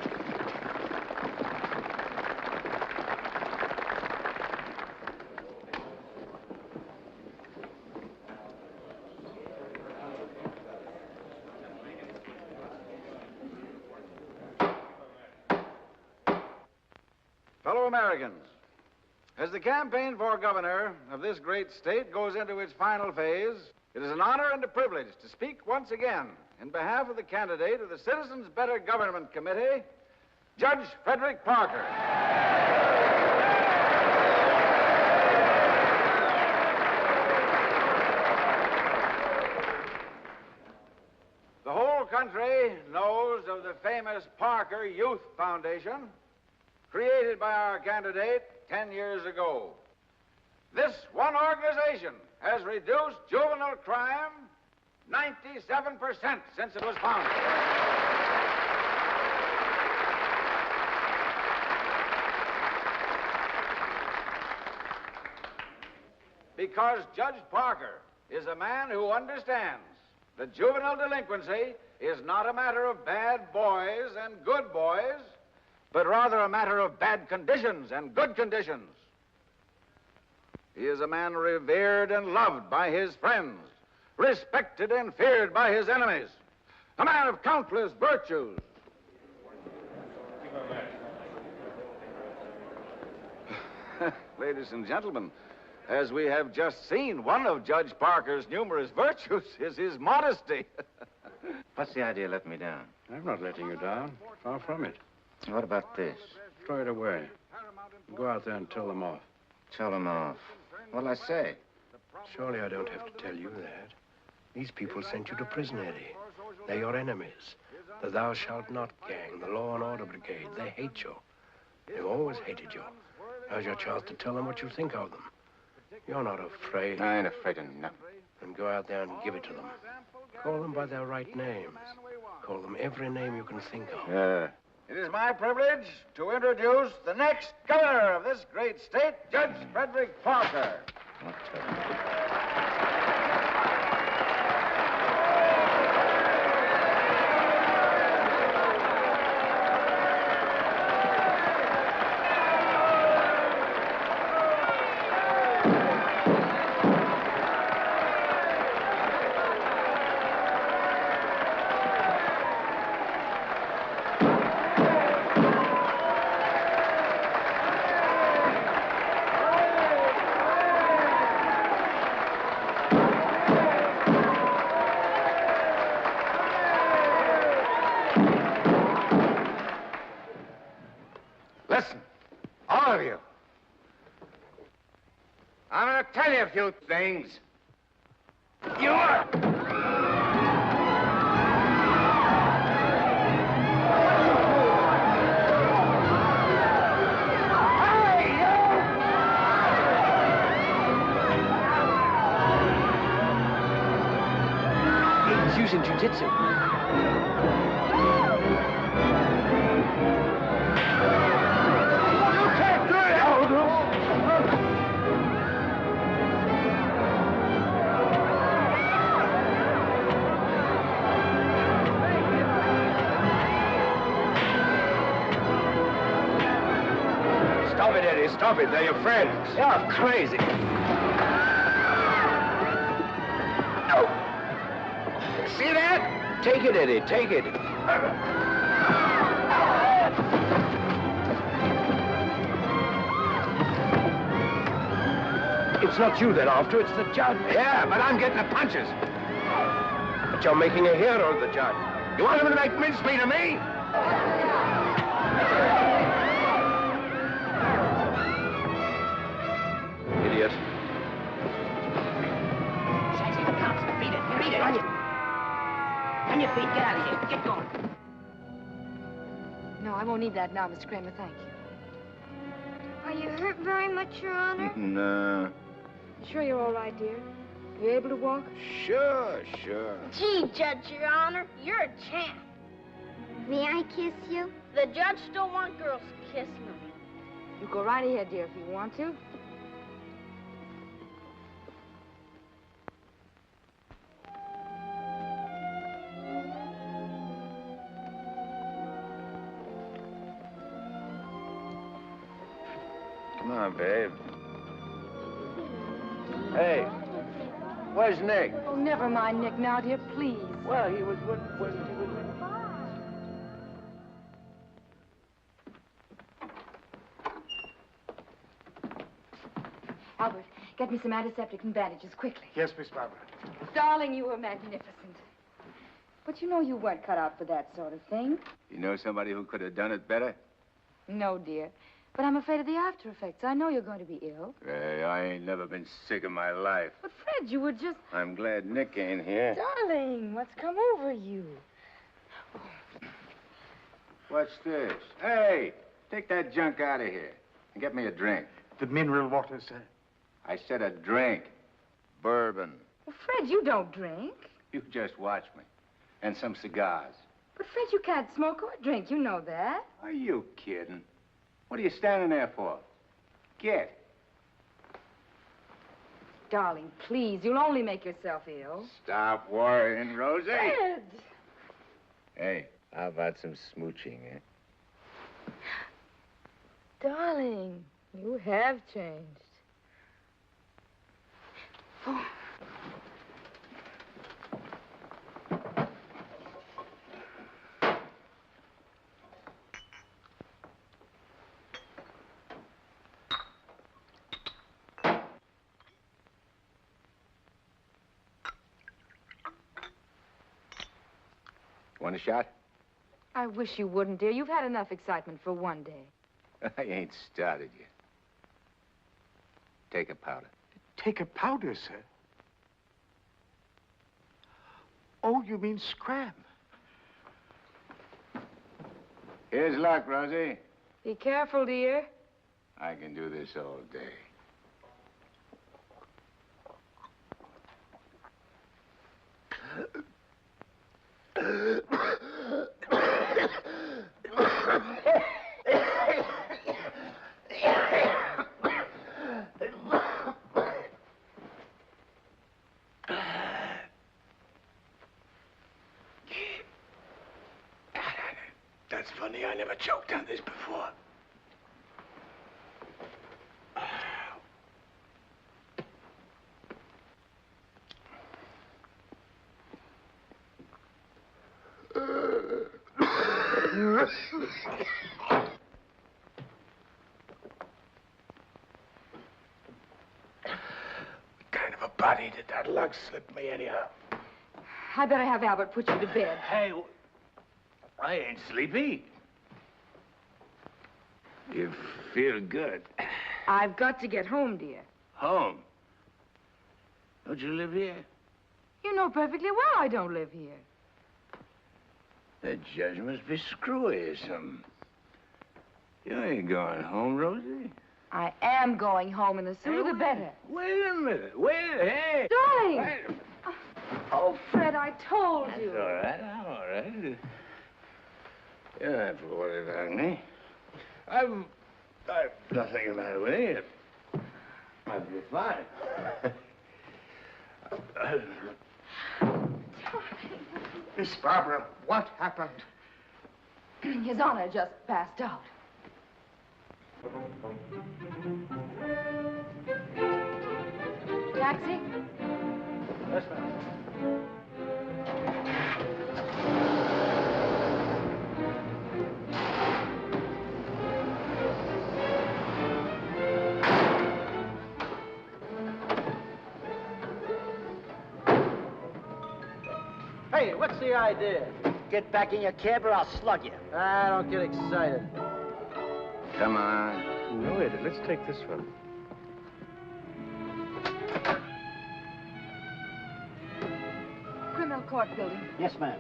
[SPEAKER 17] Fellow Americans, as the campaign for governor of this great state goes into its final phase, it is an honor and a privilege to speak once again in behalf of the candidate of the Citizens Better Government Committee, Judge Frederick Parker. The whole country knows of the famous Parker Youth Foundation, created by our candidate 10 years ago. This one organization has reduced juvenile crime 97% since it was founded. Because Judge Parker is a man who understands that juvenile delinquency is not a matter of bad boys and good boys, but rather a matter of bad conditions and good conditions. He is a man revered and loved by his friends, respected and feared by his enemies, a man of countless virtues. Ladies and gentlemen, as we have just seen, one of Judge Parker's numerous virtues is his modesty.
[SPEAKER 9] What's the idea of letting me down?
[SPEAKER 18] I'm not letting you down. Far from it.
[SPEAKER 9] What about this?
[SPEAKER 18] Throw it away. Go out there and tell them off.
[SPEAKER 9] Tell them off. What'll I say?
[SPEAKER 6] Surely I don't have to tell you that. These people sent you to prison, Eddie. They're your enemies. The Thou Shalt Not gang, the Law and Order Brigade. They hate you. They've always hated you. Now's your chance to tell them what you think of them. You're not afraid.
[SPEAKER 9] I ain't afraid of nothing.
[SPEAKER 6] Then go out there and give it to them. Call them by their right names. Call them every name you can think of.
[SPEAKER 17] It is my privilege to introduce the next governor of this great state, Judge Frederick Parker. Listen, all of you. I'm going to tell you a few things. You are...
[SPEAKER 6] He's using jiu-jitsu.
[SPEAKER 9] Stop it, Eddie. Stop it. They're your friends.
[SPEAKER 6] You're crazy.
[SPEAKER 9] No. See that? Take it, Eddie. Take it.
[SPEAKER 6] If it's not you they're after, it's the judge.
[SPEAKER 9] Yeah, but I'm getting the punches.
[SPEAKER 6] But you're making a hero of the judge.
[SPEAKER 9] You want him to make mincemeat of me?
[SPEAKER 6] Idiot.
[SPEAKER 1] Sassy, the cops. Beat it. Beat it. On your feet. Get out of here. Get going.
[SPEAKER 14] No, I won't need that now, Mr. Kramer. Thank you.
[SPEAKER 16] Are you hurt very much, Your Honor?
[SPEAKER 9] No.
[SPEAKER 14] Sure you're all right, dear? You able to walk?
[SPEAKER 9] Sure.
[SPEAKER 16] Gee, Judge, Your Honor, you're a champ. May I kiss you? The judge don't want girls kissing him.
[SPEAKER 14] You go right ahead, dear, if you want to.
[SPEAKER 9] Come on, babe. Hey, where's Nick?
[SPEAKER 14] Oh, never mind Nick now, dear, please.
[SPEAKER 9] Well, he was with...
[SPEAKER 14] Albert, get me some antiseptic and bandages, quickly.
[SPEAKER 10] Yes, Miss Barbara.
[SPEAKER 14] Darling, you were magnificent. But you know you weren't cut out for that sort of thing.
[SPEAKER 9] You know somebody who could have done it better?
[SPEAKER 14] No, dear. But I'm afraid of the after effects. I know you're going to be ill.
[SPEAKER 9] Hey, I ain't never been sick in my life.
[SPEAKER 14] But, Fred, you were just...
[SPEAKER 9] I'm glad Nick ain't here.
[SPEAKER 14] Darling, what's come over you?
[SPEAKER 9] What's this? Hey, take that junk out of here and get me a drink.
[SPEAKER 10] The mineral water, sir.
[SPEAKER 9] I said a drink. Bourbon.
[SPEAKER 14] Well, Fred, you don't drink.
[SPEAKER 9] You just watch me. And some cigars.
[SPEAKER 14] But, Fred, you can't smoke or drink. You know that.
[SPEAKER 9] Are you kidding? What are you standing there for? Get.
[SPEAKER 14] Darling, please, you'll only make yourself ill.
[SPEAKER 9] Stop worrying, Rosie.
[SPEAKER 14] Fred!
[SPEAKER 9] Hey, how about some smooching, eh?
[SPEAKER 14] Darling, you have changed. Oh.
[SPEAKER 9] Want a shot?
[SPEAKER 14] I wish you wouldn't, dear. You've had enough excitement for one day.
[SPEAKER 9] I ain't started yet. Take a powder.
[SPEAKER 10] Take a powder, sir? Oh, you mean scram?
[SPEAKER 9] Here's luck, Rosie.
[SPEAKER 14] Be careful, dear.
[SPEAKER 9] I can do this all day.
[SPEAKER 10] That's funny. I never choked on this before. What kind of a body did that lug slip me anyhow?
[SPEAKER 14] I better have Albert put you to bed.
[SPEAKER 9] Hey, I ain't sleepy. You feel good.
[SPEAKER 14] I've got to get home, dear.
[SPEAKER 9] Home? Don't you live here?
[SPEAKER 14] You know perfectly well I don't live here.
[SPEAKER 9] The judge must be screwy or something. You ain't going home, Rosie.
[SPEAKER 14] I am going home, and the sooner the better.
[SPEAKER 9] Wait a minute. Hey.
[SPEAKER 14] Darling!
[SPEAKER 9] Wait a minute.
[SPEAKER 14] Oh, Fred, I told you.
[SPEAKER 9] That's all right. I'm all right. You don't have to worry about me. I've nothing the matter with me. I'll be fine.
[SPEAKER 10] Miss Barbara, what happened?
[SPEAKER 14] His Honor just passed out. Taxi?
[SPEAKER 10] Yes, ma'am. what's the idea?
[SPEAKER 1] Get back in your cab or I'll slug you.
[SPEAKER 10] Ah, don't get excited.
[SPEAKER 13] Come on.
[SPEAKER 18] No, Eddie, let's take this one.
[SPEAKER 14] Criminal court building.
[SPEAKER 10] Yes, ma'am.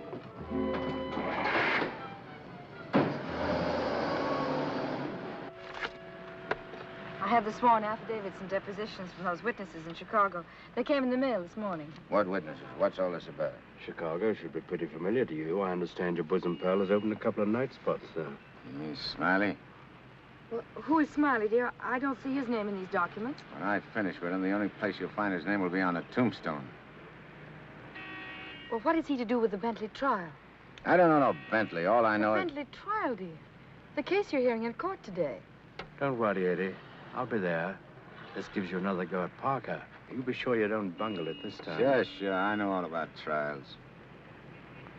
[SPEAKER 14] I have the sworn affidavits and depositions from those witnesses in Chicago. They came in the mail this morning.
[SPEAKER 13] What witnesses? What's all this about?
[SPEAKER 18] Chicago should be pretty familiar to you. I understand your bosom pal has opened a couple of night spots there.
[SPEAKER 13] You mean Smiley?
[SPEAKER 14] Well, who is Smiley, dear? I don't see his name in these documents.
[SPEAKER 13] When I finish with him, the only place you'll find his name will be on the tombstone.
[SPEAKER 14] Well, what is he to do with the Bentley trial?
[SPEAKER 13] I don't know no Bentley. All I know is...
[SPEAKER 14] Bentley trial, dear. The case you're hearing in court today.
[SPEAKER 18] Don't worry, Eddie. I'll be there. This gives you another go at Parker. You be sure you don't bungle it this time.
[SPEAKER 13] Sure. I know all about trials.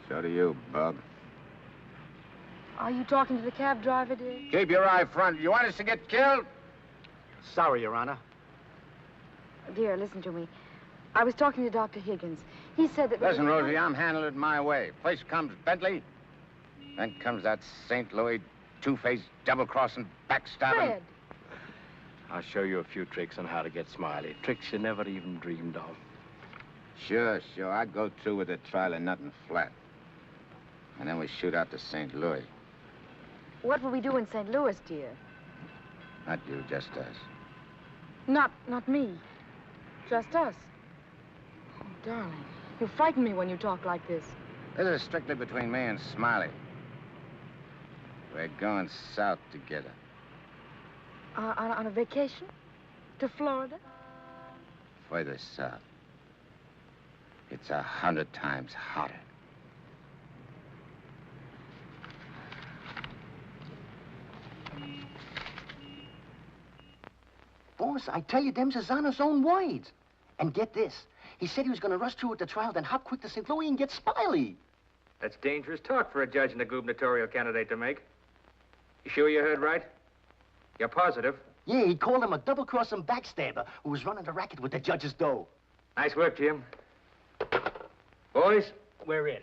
[SPEAKER 13] So do you, Bub.
[SPEAKER 14] Are you talking to the cab driver, dear?
[SPEAKER 13] Keep your eye front. You want us to get killed?
[SPEAKER 1] Sorry, Your Honor.
[SPEAKER 14] Dear, listen to me. I was talking to Dr. Higgins. He said that...
[SPEAKER 13] Listen, Rosie, I'm handling it my way. First comes Bentley, then comes that St. Louis two-faced, double-crossing, backstabbing...
[SPEAKER 14] Fred!
[SPEAKER 18] I'll show you a few tricks on how to get Smiley. Tricks you never even dreamed of.
[SPEAKER 13] Sure. I'd go through with the trial and nothing flat. And then we shoot out to St. Louis.
[SPEAKER 14] What will we do in St. Louis, dear?
[SPEAKER 13] Not you, just us.
[SPEAKER 14] Not me. Just us. Oh, darling, you frighten me when you talk like this.
[SPEAKER 13] This is strictly between me and Smiley. We're going south together.
[SPEAKER 14] On a vacation? To Florida?
[SPEAKER 13] Further south. It's 100 times hotter.
[SPEAKER 1] Boss, I tell you, them's his honor's own words. And get this. He said he was going to rush through with the trial, then hop quick to St. Louis and get Smiley.
[SPEAKER 15] That's dangerous talk for a judge and a gubernatorial candidate to make. You sure you heard right? You're positive?
[SPEAKER 1] Yeah, he called him a double-crossing backstabber who was running the racket with the judge's dough.
[SPEAKER 15] Nice work, Jim. Boys, we're in.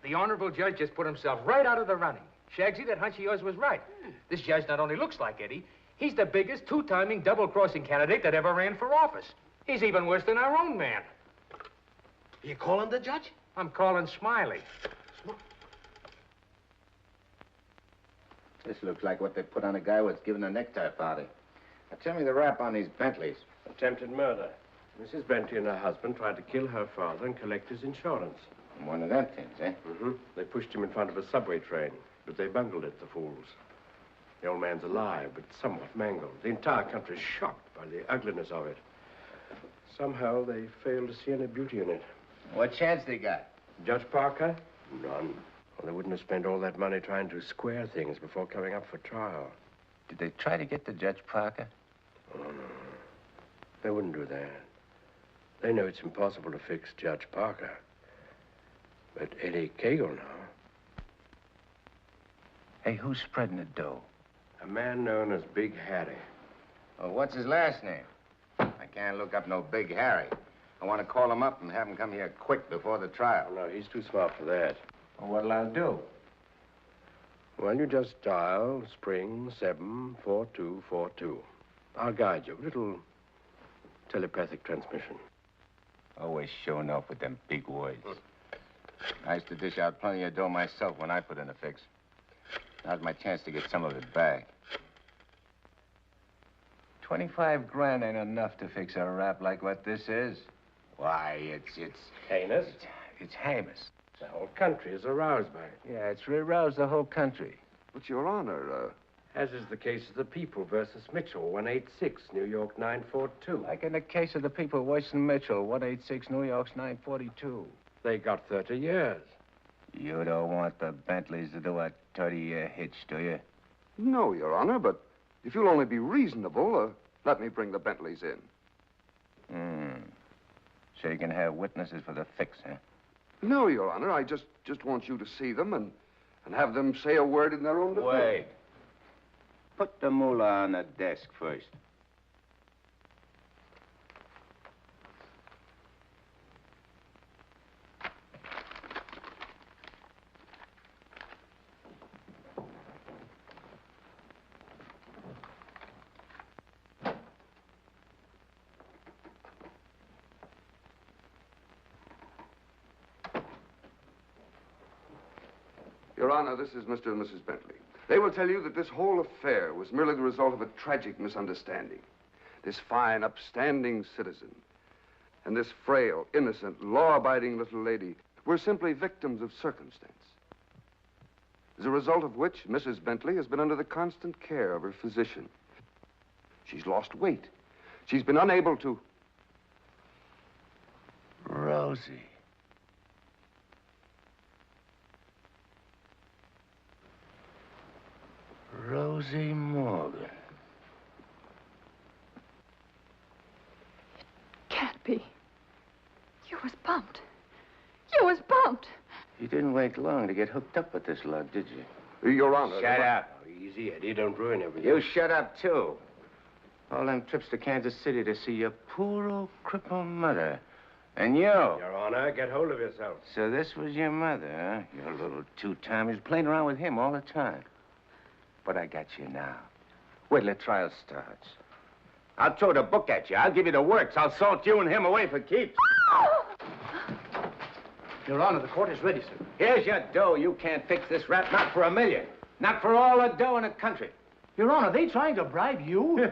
[SPEAKER 15] The honorable judge just put himself right out of the running. Shagsy, that hunch of yours was right. This judge not only looks like Eddie, he's the biggest two-timing double-crossing candidate that ever ran for office. He's even worse than our own man.
[SPEAKER 10] You calling the judge?
[SPEAKER 15] I'm calling Smiley.
[SPEAKER 13] This looks like what they put on a guy who was giving a necktie party. Now, tell me the rap on these Bentleys.
[SPEAKER 18] Attempted murder. Mrs. Bentley and her husband tried to kill her father and collect his insurance.
[SPEAKER 13] One of them things, eh?
[SPEAKER 18] Mm-hmm. They pushed him in front of a subway train, but they bungled it, the fools. The old man's alive, but somewhat mangled. The entire country's shocked by the ugliness of it. Somehow they failed to see any beauty in it.
[SPEAKER 13] What chance they got?
[SPEAKER 18] Judge Parker? None. Well, they wouldn't have spent all that money trying to square things before coming up for trial.
[SPEAKER 13] Did they try to get to Judge Parker?
[SPEAKER 18] Oh, no. They wouldn't do that. They know it's impossible to fix Judge Parker. But Eddie Kagle now.
[SPEAKER 13] Hey, who's spreading the dough?
[SPEAKER 18] A man known as Big Harry.
[SPEAKER 13] Oh, what's his last name? I can't look up no Big Harry. I want to call him up and have him come here quick before the trial.
[SPEAKER 18] No, he's too smart for that.
[SPEAKER 13] Well, what'll I do?
[SPEAKER 18] Well, you just dial spring 74242. I'll guide you. A little telepathic transmission.
[SPEAKER 13] Always showing off with them big words. I used to dish out plenty of dough myself when I put in a fix. Now's my chance to get some of it back. 25 grand ain't enough to fix a rap like what this is. Why, it's...
[SPEAKER 18] Heinous?
[SPEAKER 13] It's heinous.
[SPEAKER 18] The whole country is aroused by it.
[SPEAKER 13] Yeah, it's aroused the whole country.
[SPEAKER 19] But, Your Honor,
[SPEAKER 18] As is the case of the People versus Mitchell, 186, New York 942.
[SPEAKER 13] Like in the case of the People, Weston Mitchell, 186, New York's 942.
[SPEAKER 18] They got 30 years.
[SPEAKER 13] You don't want the Bentleys to do a 30-year hitch, do you?
[SPEAKER 19] no, Your Honor, but if you'll only be reasonable, let me bring the Bentleys in.
[SPEAKER 13] So you can have witnesses for the fix, huh?
[SPEAKER 19] No, Your Honor, I just want you to see them and have them say a word in their own defense.
[SPEAKER 13] Wait. Put the moolah on the desk first.
[SPEAKER 19] Your Honor, this is Mr. and Mrs. Bentley. They will tell you that this whole affair was merely the result of a tragic misunderstanding. This fine, upstanding citizen and this frail, innocent, law-abiding little lady were simply victims of circumstance. As a result of which, Mrs. Bentley has been under the constant care of her physician. She's lost weight. She's been unable to...
[SPEAKER 8] Rosie. Rosie Morgan.
[SPEAKER 14] Can't be. You was bumped. You was bumped.
[SPEAKER 8] You didn't wait long to get hooked up with this lug, did you?
[SPEAKER 19] Your Honor.
[SPEAKER 8] Shut up.
[SPEAKER 18] Easy, Eddie. Don't ruin everything.
[SPEAKER 8] You shut up, too. All them trips to Kansas City to see your poor old crippled mother. And you.
[SPEAKER 18] Your Honor, get hold of yourself.
[SPEAKER 8] So this was your mother, huh? Your little two-timer. You're playing around with him all the time. But I got you now. Wait till the trial starts. I'll throw the book at you. I'll give you the works. I'll salt you and him away for keeps.
[SPEAKER 10] Your Honor, the court is ready, sir.
[SPEAKER 8] Here's your dough. You can't fix this rap, not for $1 million. Not for all the dough in the country.
[SPEAKER 10] Your Honor, they trying to bribe you?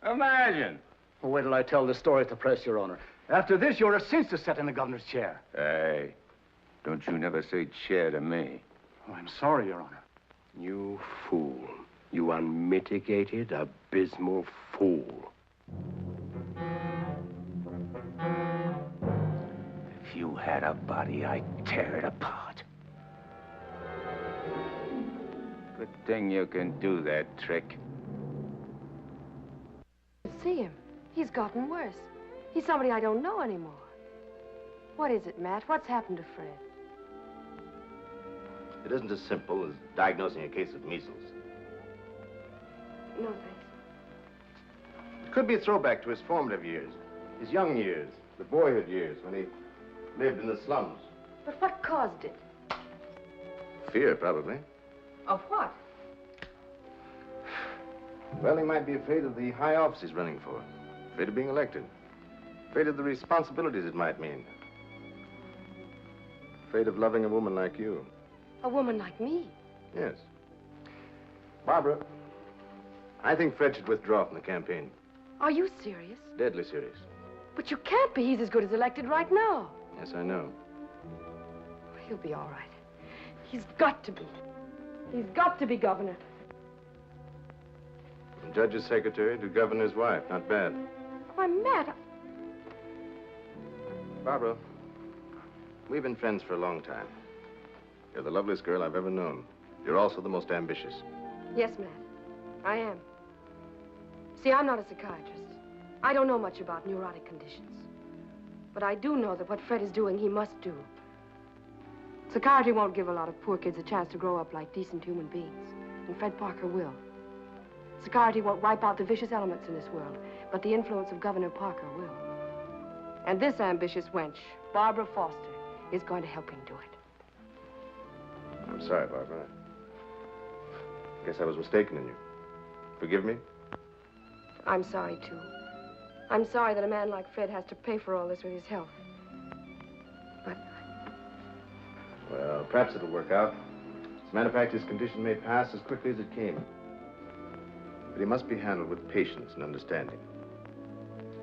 [SPEAKER 8] Imagine.
[SPEAKER 10] Well, wait till I tell the story at the press, Your Honor. After this, you're a cinch to sit in the governor's chair.
[SPEAKER 8] Hey, don't you never say chair to me.
[SPEAKER 10] Oh, I'm sorry, Your Honor.
[SPEAKER 18] You fool. You unmitigated, abysmal fool.
[SPEAKER 8] If you had a body, I'd tear it apart. Good thing you can do that trick.
[SPEAKER 14] See him. He's gotten worse. He's somebody I don't know anymore. What is it, Matt? What's happened to Fred?
[SPEAKER 13] It isn't as simple as diagnosing a case of measles.
[SPEAKER 14] No, thanks.
[SPEAKER 13] It could be a throwback to his formative years, his young years, the boyhood years when he lived in the slums.
[SPEAKER 14] But what caused it?
[SPEAKER 13] Fear, probably.
[SPEAKER 14] Of what?
[SPEAKER 13] Well, he might be afraid of the high office he's running for, afraid of being elected, afraid of the responsibilities it might mean, afraid of loving a woman like you.
[SPEAKER 14] A woman like me?
[SPEAKER 13] Yes. Barbara, I think Fred should withdraw from the campaign.
[SPEAKER 14] Are you serious?
[SPEAKER 13] Deadly serious.
[SPEAKER 14] But you can't be. He's as good as elected right now.
[SPEAKER 13] Yes, I know.
[SPEAKER 14] He'll be all right. He's got to be. He's got to be governor.
[SPEAKER 13] From judge's secretary to governor's wife, not bad.
[SPEAKER 14] Why, Matt,
[SPEAKER 13] Barbara, we've been friends for a long time. You're the loveliest girl I've ever known. You're also the most ambitious.
[SPEAKER 14] Yes, Matt, I am. See, I'm not a psychiatrist. I don't know much about neurotic conditions. But I do know that what Fred is doing, he must do. Psychiatry won't give a lot of poor kids a chance to grow up like decent human beings. And Fred Parker will. Psychiatry won't wipe out the vicious elements in this world, but the influence of Governor Parker will. And this ambitious wench, Barbara Foster, is going to help him do it.
[SPEAKER 13] I'm sorry, Barbara. I guess I was mistaken in you. Forgive me?
[SPEAKER 14] I'm sorry, too. I'm sorry that a man like Fred has to pay for all this with his health. But...
[SPEAKER 13] Well, perhaps it'll work out. As a matter of fact, his condition may pass as quickly as it came. But he must be handled with patience and understanding.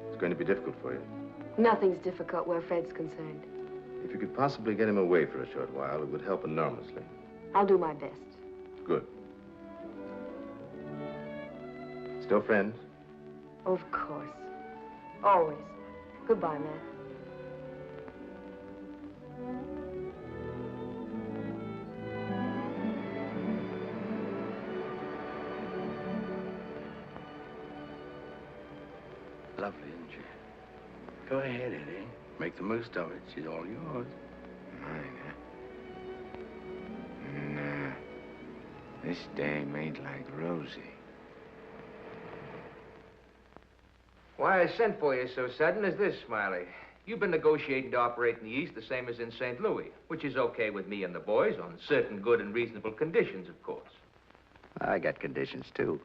[SPEAKER 13] It's going to be difficult for you.
[SPEAKER 14] Nothing's difficult where Fred's concerned.
[SPEAKER 13] If you could possibly get him away for a short while, it would help enormously.
[SPEAKER 14] I'll do my best.
[SPEAKER 13] Good. Still friends?
[SPEAKER 14] Of course. Always. Goodbye, Matt.
[SPEAKER 8] Lovely, isn't she? Go ahead, Eddie. Make the most of it. She's all yours. Mine, huh? Nah. This dame ain't like Rosie.
[SPEAKER 11] Why I sent for you so sudden is this, Smiley. You've been negotiating to operate in the East the same as in St. Louis, which is okay with me and the boys on certain good and reasonable conditions, of course.
[SPEAKER 2] I got conditions, too.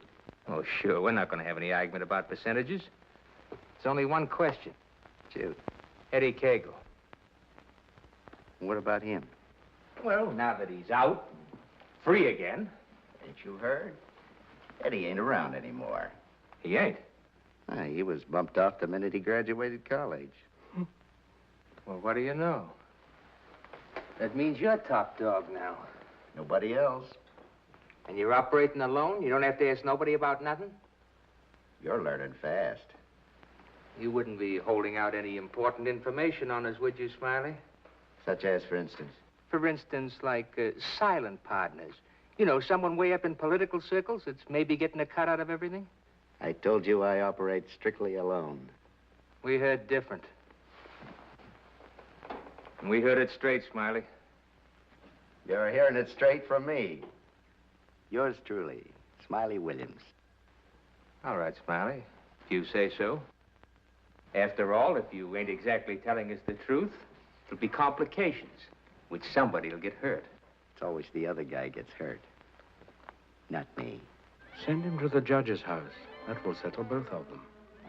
[SPEAKER 11] Oh, sure. We're not going to have any argument about percentages. It's only one question.
[SPEAKER 2] Shoot.
[SPEAKER 11] Eddie Kagle.
[SPEAKER 2] What about him?
[SPEAKER 11] Well, now that he's out, Free again.
[SPEAKER 2] Ain't you heard? Eddie ain't around anymore.
[SPEAKER 11] He ain't.
[SPEAKER 2] He was bumped off the minute he graduated college.
[SPEAKER 15] Well, what do you know? That means you're top dog now.
[SPEAKER 2] Nobody else.
[SPEAKER 15] And you're operating alone? You don't have to ask nobody about nothing?
[SPEAKER 2] You're learning fast.
[SPEAKER 15] You wouldn't be holding out any important information on us, would you, Smiley?
[SPEAKER 2] Such as, for instance?
[SPEAKER 15] For instance, like silent partners. You know, someone way up in political circles that's maybe getting a cut out of everything?
[SPEAKER 2] I told you I operate strictly alone.
[SPEAKER 15] We heard different. And we heard it straight, Smiley.
[SPEAKER 2] You're hearing it straight from me. Yours truly, Smiley Williams.
[SPEAKER 15] All right, Smiley, if you say so. After all, if you ain't exactly telling us the truth, it'll be complications, which somebody'll get hurt.
[SPEAKER 2] It's always the other guy gets hurt, not me.
[SPEAKER 5] Send him to the judge's house. That will settle both of them.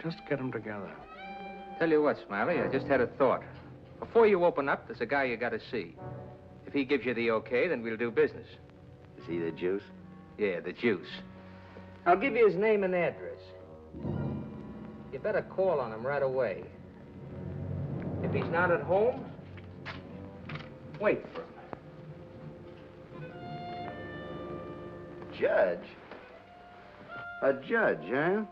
[SPEAKER 5] Just get them together.
[SPEAKER 15] Tell you what, Smiley, I just had a thought. Before you open up, there's a guy you gotta see. If he gives you the okay, then we'll do business.
[SPEAKER 2] Is he the juice?
[SPEAKER 15] Yeah, the juice. I'll give you his name and address. You better call on him right away. If he's not at home, wait for him.
[SPEAKER 2] Judge? A judge, huh?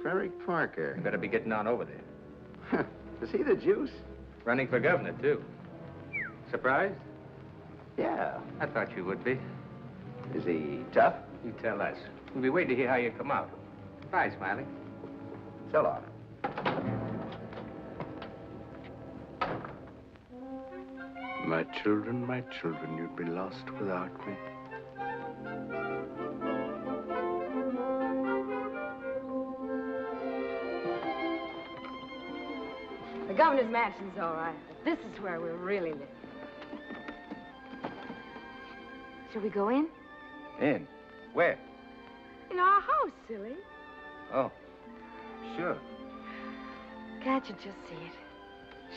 [SPEAKER 2] Frederick Parker.
[SPEAKER 15] You better be getting on over there.
[SPEAKER 2] Is he the juice?
[SPEAKER 15] Running for governor, too. Surprised?
[SPEAKER 2] Yeah.
[SPEAKER 15] I thought you would be.
[SPEAKER 2] Is he tough?
[SPEAKER 15] You tell us. We'll be waiting to hear how you come out. Bye, Smiley.
[SPEAKER 2] So long.
[SPEAKER 5] My children, you'd be lost without me.
[SPEAKER 14] The governor's mansion's all right, but this is where we really live. Shall we go in?
[SPEAKER 8] In? Where?
[SPEAKER 14] In our house, silly.
[SPEAKER 8] Oh, sure.
[SPEAKER 14] Can't you just see it?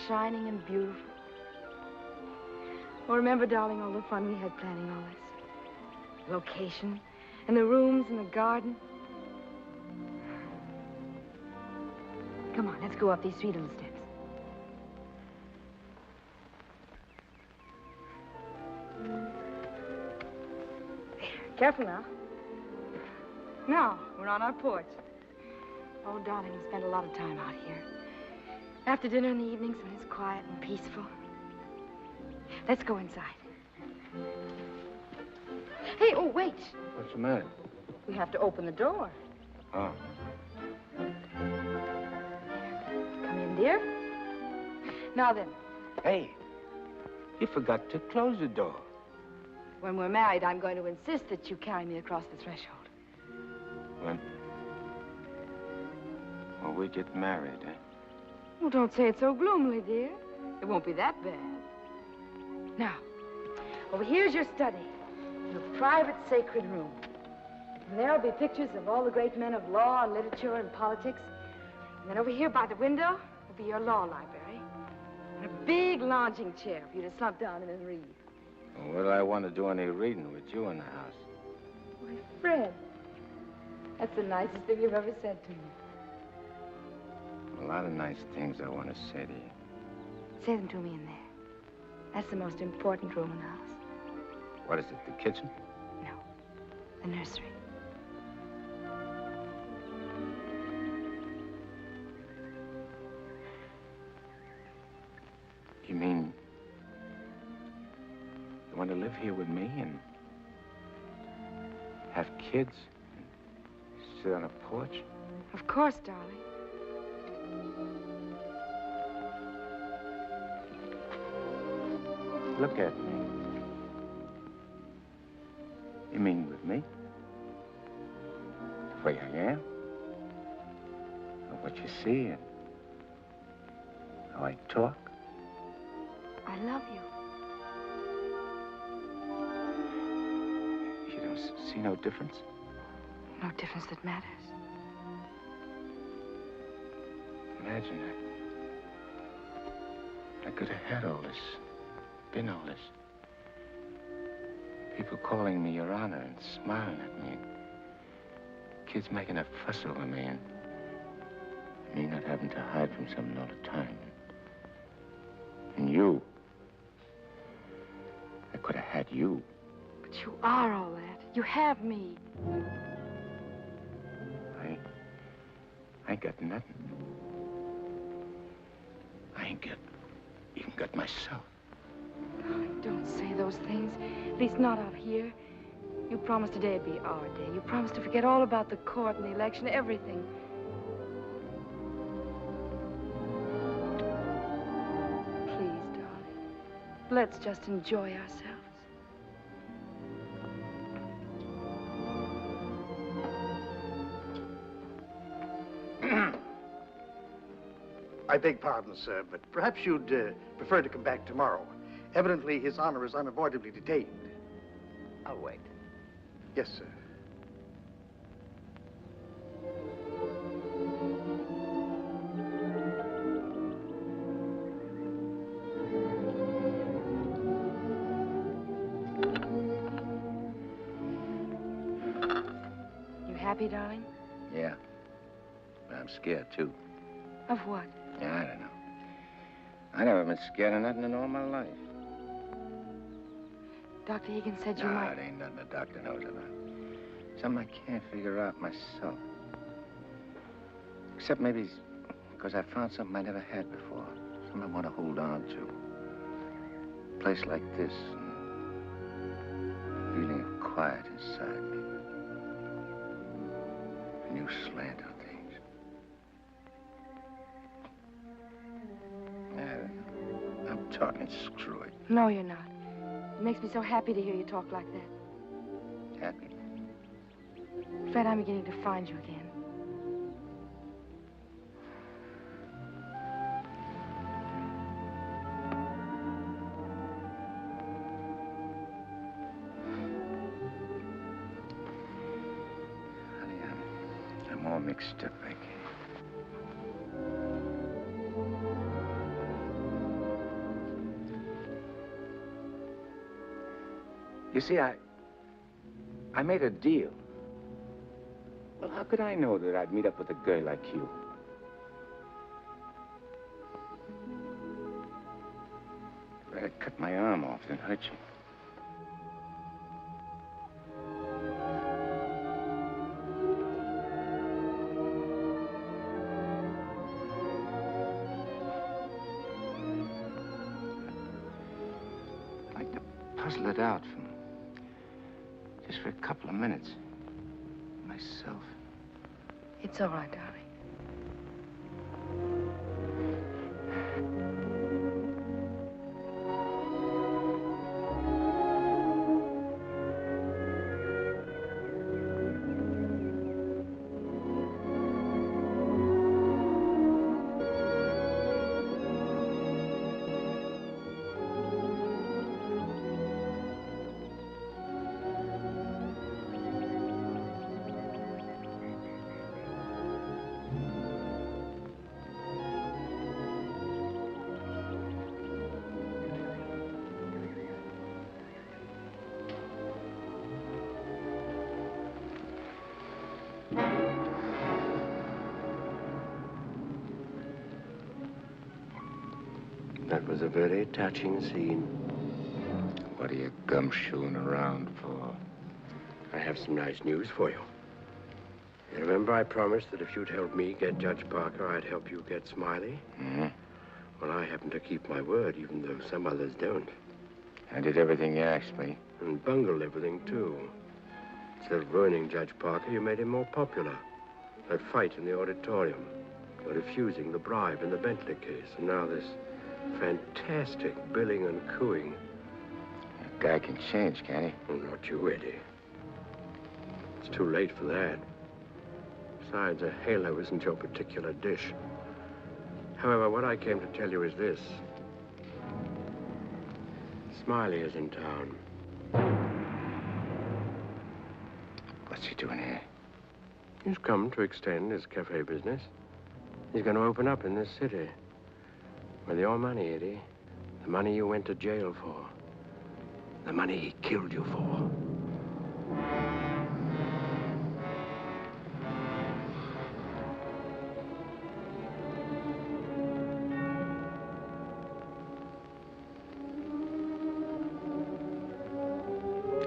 [SPEAKER 14] Shining and beautiful. Well, remember, darling, all the fun we had planning all this? Location, and the rooms, and the garden. Come on, let's go up these three little steps. Careful now. Now, we're on our porch. Oh, darling, we spend a lot of time out here. After dinner in the evenings when it's quiet and peaceful. Let's go inside. Hey, oh, wait.
[SPEAKER 8] What's the matter?
[SPEAKER 14] We have to open the door.
[SPEAKER 8] Oh.
[SPEAKER 14] Come in, dear. Now then.
[SPEAKER 8] Hey, you forgot to close the door.
[SPEAKER 14] When we're married, I'm going to insist that you carry me across the threshold.
[SPEAKER 8] When? Well, we get married, eh?
[SPEAKER 14] Well, don't say it so gloomily, dear. It won't be that bad. Now, over here's your study, your private sacred room. And there'll be pictures of all the great men of law and literature and politics. And then over here by the window will be your law library. And a big lounging chair for you to slump down in and read.
[SPEAKER 8] Well, what do I want to do any reading with you in the house?
[SPEAKER 14] My Fred, that's the nicest thing you've ever said to me.
[SPEAKER 8] A lot of nice things I want to say to you.
[SPEAKER 14] Say them to me in there. That's the most important room in the house.
[SPEAKER 8] What is it, the kitchen?
[SPEAKER 14] No, the nursery.
[SPEAKER 8] You mean you want to live here with me and have kids and sit on a porch?
[SPEAKER 14] Of course, darling.
[SPEAKER 8] Look at me. You mean with me? The way I am? Or what you see and how I talk?
[SPEAKER 14] I love you.
[SPEAKER 8] You don't see no difference?
[SPEAKER 14] No difference that matters.
[SPEAKER 8] Imagine I could have had all this, been all this. People calling me Your Honor and smiling at me. Kids making a fuss over me, and me not having to hide from something all the time. And you. I could have had you.
[SPEAKER 14] But you are all that. You have me.
[SPEAKER 8] I ain't got nothing. I ain't even got myself.
[SPEAKER 14] Darling, don't say those things. At least not out here. You promised today'd be our day. You promised to forget all about the court and the election, everything. Please, darling. Let's just enjoy ourselves.
[SPEAKER 10] I beg pardon, sir, but perhaps you'd prefer to come back tomorrow. Evidently, His Honor is unavoidably detained.
[SPEAKER 2] I'll wait.
[SPEAKER 10] Yes, sir.
[SPEAKER 14] You happy, darling?
[SPEAKER 8] Yeah. But I'm scared, too.
[SPEAKER 14] Of what?
[SPEAKER 8] Yeah, I don't know. I never been scared of nothing in all my life.
[SPEAKER 14] Dr. Higgins said you
[SPEAKER 8] No,
[SPEAKER 14] might...
[SPEAKER 8] it ain't nothing the doctor knows about. Something I can't figure out myself. Except maybe because I found something I never had before. Something I want to hold on to. A place like this. And a feeling of quiet inside me. A new slant on things. I'm talking screw it.
[SPEAKER 14] No, you're not. It makes me so happy to hear you talk like that.
[SPEAKER 8] Happy?
[SPEAKER 14] Fred, I'm beginning to find you again.
[SPEAKER 8] Honey, I'm all mixed up, I guess. You see, I made a deal. Well, how could I know that I'd meet up with a girl like you? If I'd cut my arm off, then hurt you. I'd like to puzzle it out from just for a couple of minutes. Myself.
[SPEAKER 14] It's all right, darling.
[SPEAKER 6] That was a very touching scene.
[SPEAKER 8] What are you gumshoeing around for?
[SPEAKER 6] I have some nice news for you. You remember I promised that if you'd help me get Judge Parker, I'd help you get Smiley?
[SPEAKER 8] Mm-hmm.
[SPEAKER 6] Well, I happen to keep my word, even though some others don't.
[SPEAKER 8] I did everything you asked me.
[SPEAKER 6] And bungled everything, too. Instead of ruining Judge Parker, you made him more popular. That fight in the auditorium. You're refusing the bribe in the Bentley case. And now this fantastic billing and cooing.
[SPEAKER 8] A guy can change, can't he?
[SPEAKER 6] Oh, not you, Eddie. It's too late for that. Besides, a halo isn't your particular dish. However, what I came to tell you is this. Smiley is in town.
[SPEAKER 8] What's he doing here?
[SPEAKER 6] He's come to extend his cafe business. He's going to open up in this city. With your money, Eddie. The money you went to jail for.
[SPEAKER 18] The money he killed you for.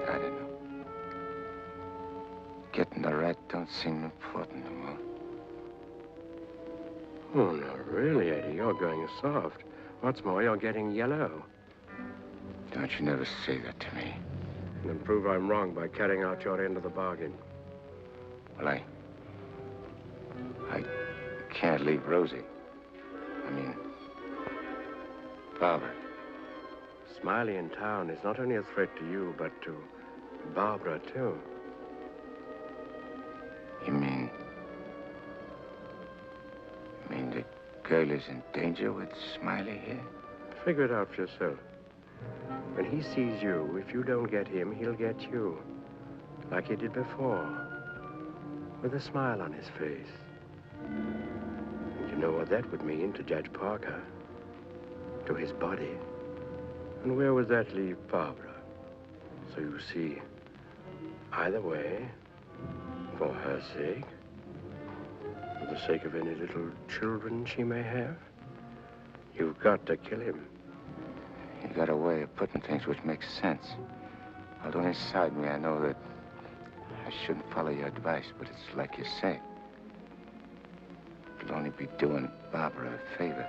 [SPEAKER 8] I don't know. Getting the right don't seem important anymore.
[SPEAKER 18] Oh, no, really, Eddie, you're going soft. What's more, you're getting yellow.
[SPEAKER 8] Don't you never say that to me.
[SPEAKER 18] And then prove I'm wrong by carrying out your end of the bargain.
[SPEAKER 8] Well, I can't leave Rosie. I mean, Barbara.
[SPEAKER 18] Smiley in town is not only a threat to you, but to Barbara, too.
[SPEAKER 8] You mean the girl is in danger with Smiley here?
[SPEAKER 18] Figure it out for yourself. When he sees you, if you don't get him, he'll get you. Like he did before. With a smile on his face. And you know what that would mean to Judge Parker. To his body. And where would that leave Barbara? So you see, either way, for her sake, for the sake of any little children she may have, you've got to kill him.
[SPEAKER 8] You got a way of putting things which makes sense. Although inside me I know that I shouldn't follow your advice, but it's like you say. It'll only be doing Barbara a favor.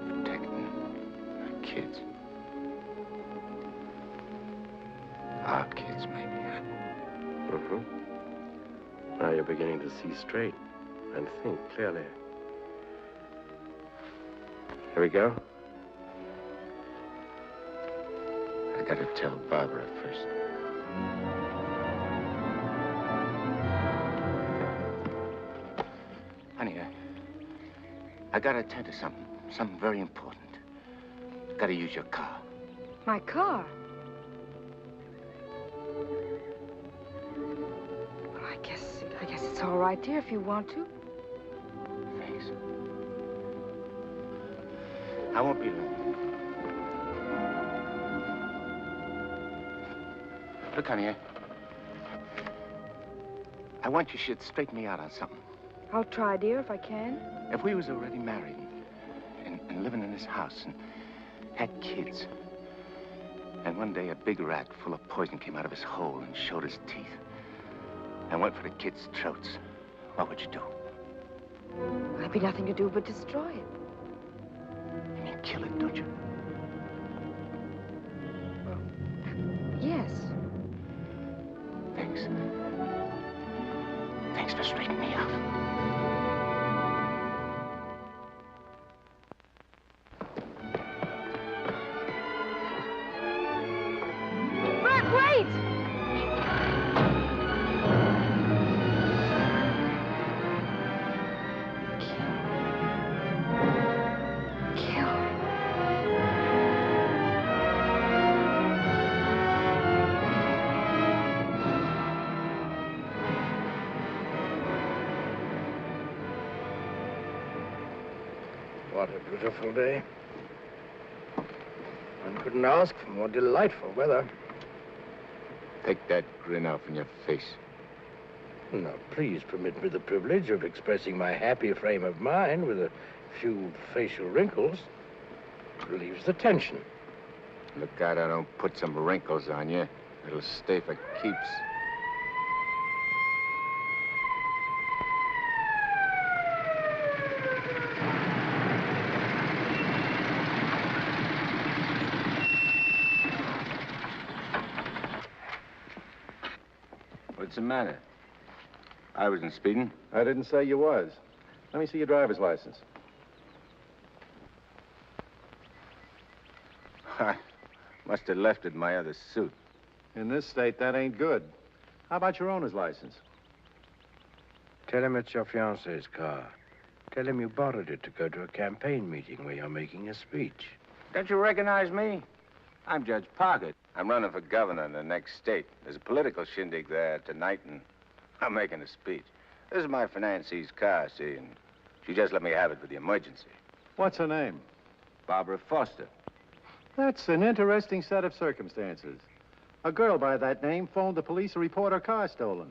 [SPEAKER 8] Protecting her kids. Our kids, maybe, huh?
[SPEAKER 18] Mm-hmm. Now you're beginning to see straight and think clearly. Here we go.
[SPEAKER 8] I gotta tell Barbara first. Honey, I gotta attend to something very important. Gotta use your car.
[SPEAKER 14] My car? Well, I guess it's all right, dear, if you want to.
[SPEAKER 8] Thanks. I won't be long. Look, honey, I want you should straighten me out on something.
[SPEAKER 14] I'll try, dear, if I can.
[SPEAKER 8] If we was already married and living in this house and had kids, and one day a big rat full of poison came out of his hole and showed his teeth and went for the kids' throats, what would you do?
[SPEAKER 14] There'd be nothing to do but destroy it.
[SPEAKER 8] You mean kill it, don't you?
[SPEAKER 14] Well, yes.
[SPEAKER 8] Thanks. Thanks for straightening me out.
[SPEAKER 14] Bert, wait!
[SPEAKER 6] What a beautiful day. One couldn't ask for more delightful weather.
[SPEAKER 8] Take that grin off in your face.
[SPEAKER 6] Now, please permit me the privilege of expressing my happy frame of mind with a few facial wrinkles. It relieves the tension.
[SPEAKER 8] Look out I don't put some wrinkles on you. It'll stay for keeps. What's the matter? I wasn't speeding.
[SPEAKER 9] I didn't say you was. Let me see your driver's license.
[SPEAKER 8] I must have left it in my other suit.
[SPEAKER 9] In this state, that ain't good. How about your owner's license?
[SPEAKER 18] Tell him it's your fiancé's car. Tell him you borrowed it to go to a campaign meeting where you're making a speech.
[SPEAKER 8] Don't you recognize me? I'm Judge Parker. I'm running for governor in the next state. There's a political shindig there tonight, and I'm making a speech. This is my financie's car, see, and she just let me have it for the emergency.
[SPEAKER 9] What's her name?
[SPEAKER 8] Barbara Foster.
[SPEAKER 20] That's an interesting set of circumstances. A girl by that name phoned the police to report her car stolen.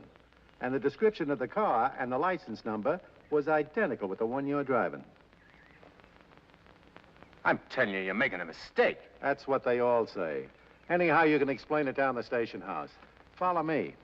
[SPEAKER 20] And the description of the car and the license number was identical with the one you're driving.
[SPEAKER 8] I'm telling you, you're making a mistake.
[SPEAKER 20] That's what they all say. Anyhow, you can explain it down the station house. Follow me.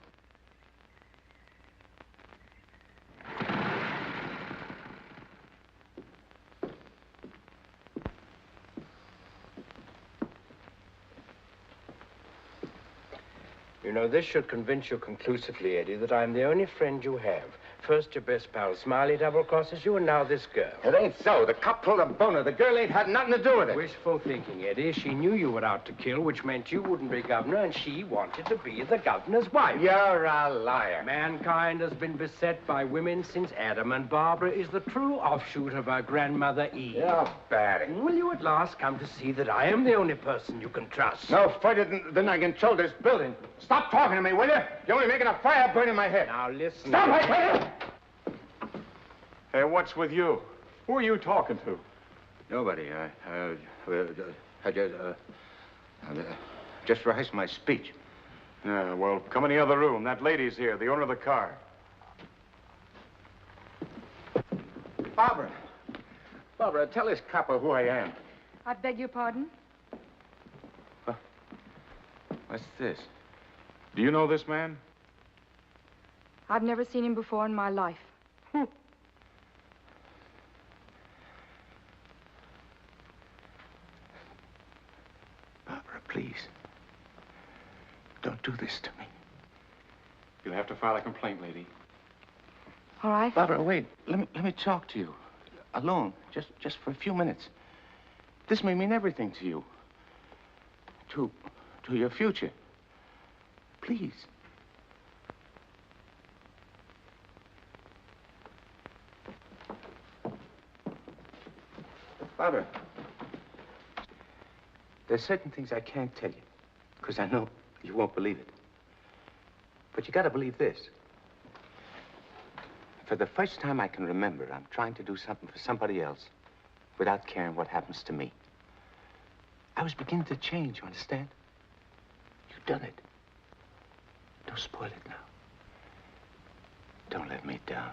[SPEAKER 6] You know, this should convince you conclusively, Eddie, that I'm the only friend you have. First, your best pal Smiley double-crosses you, and now this girl.
[SPEAKER 8] It ain't so. The cop pulled a boner. The girl ain't had nothing to do with it.
[SPEAKER 6] Wishful thinking, Eddie. She knew you were out to kill, which meant you wouldn't be governor, and she wanted to be the governor's wife.
[SPEAKER 8] You're a liar.
[SPEAKER 6] Mankind has been beset by women since Adam, and Barbara is the true offshoot of her grandmother Eve.
[SPEAKER 8] You're bad.
[SPEAKER 6] Will you at last come to see that I am the only person you can trust?
[SPEAKER 8] No further than I control this building. Stop talking to me, will you? You're only making a fire burn in my head.
[SPEAKER 6] Now, listen.
[SPEAKER 8] Stop, I tell you!
[SPEAKER 21] Hey, what's with you? Who are you talking to?
[SPEAKER 8] Nobody. I just rehearsed my speech.
[SPEAKER 21] Yeah, well, come in the other room. That lady's here, the owner of the car.
[SPEAKER 8] Barbara. Barbara, tell this copper who I am.
[SPEAKER 14] I beg your pardon?
[SPEAKER 8] What's this?
[SPEAKER 21] Do you know this man?
[SPEAKER 14] I've never seen him before in my life.
[SPEAKER 8] Barbara, please. Don't do this to me.
[SPEAKER 21] You'll have to file a complaint, lady.
[SPEAKER 14] All right.
[SPEAKER 8] Barbara, wait. Let me talk to you. Alone. Just for a few minutes. This may mean everything to you. To your future. Please. Barbara, there's certain things I can't tell you, because I know you won't believe it. But you gotta believe this. For the first time I can remember, I'm trying to do something for somebody else without caring what happens to me. I was beginning to change, you understand? You've done it. Don't spoil it now. Don't let me down.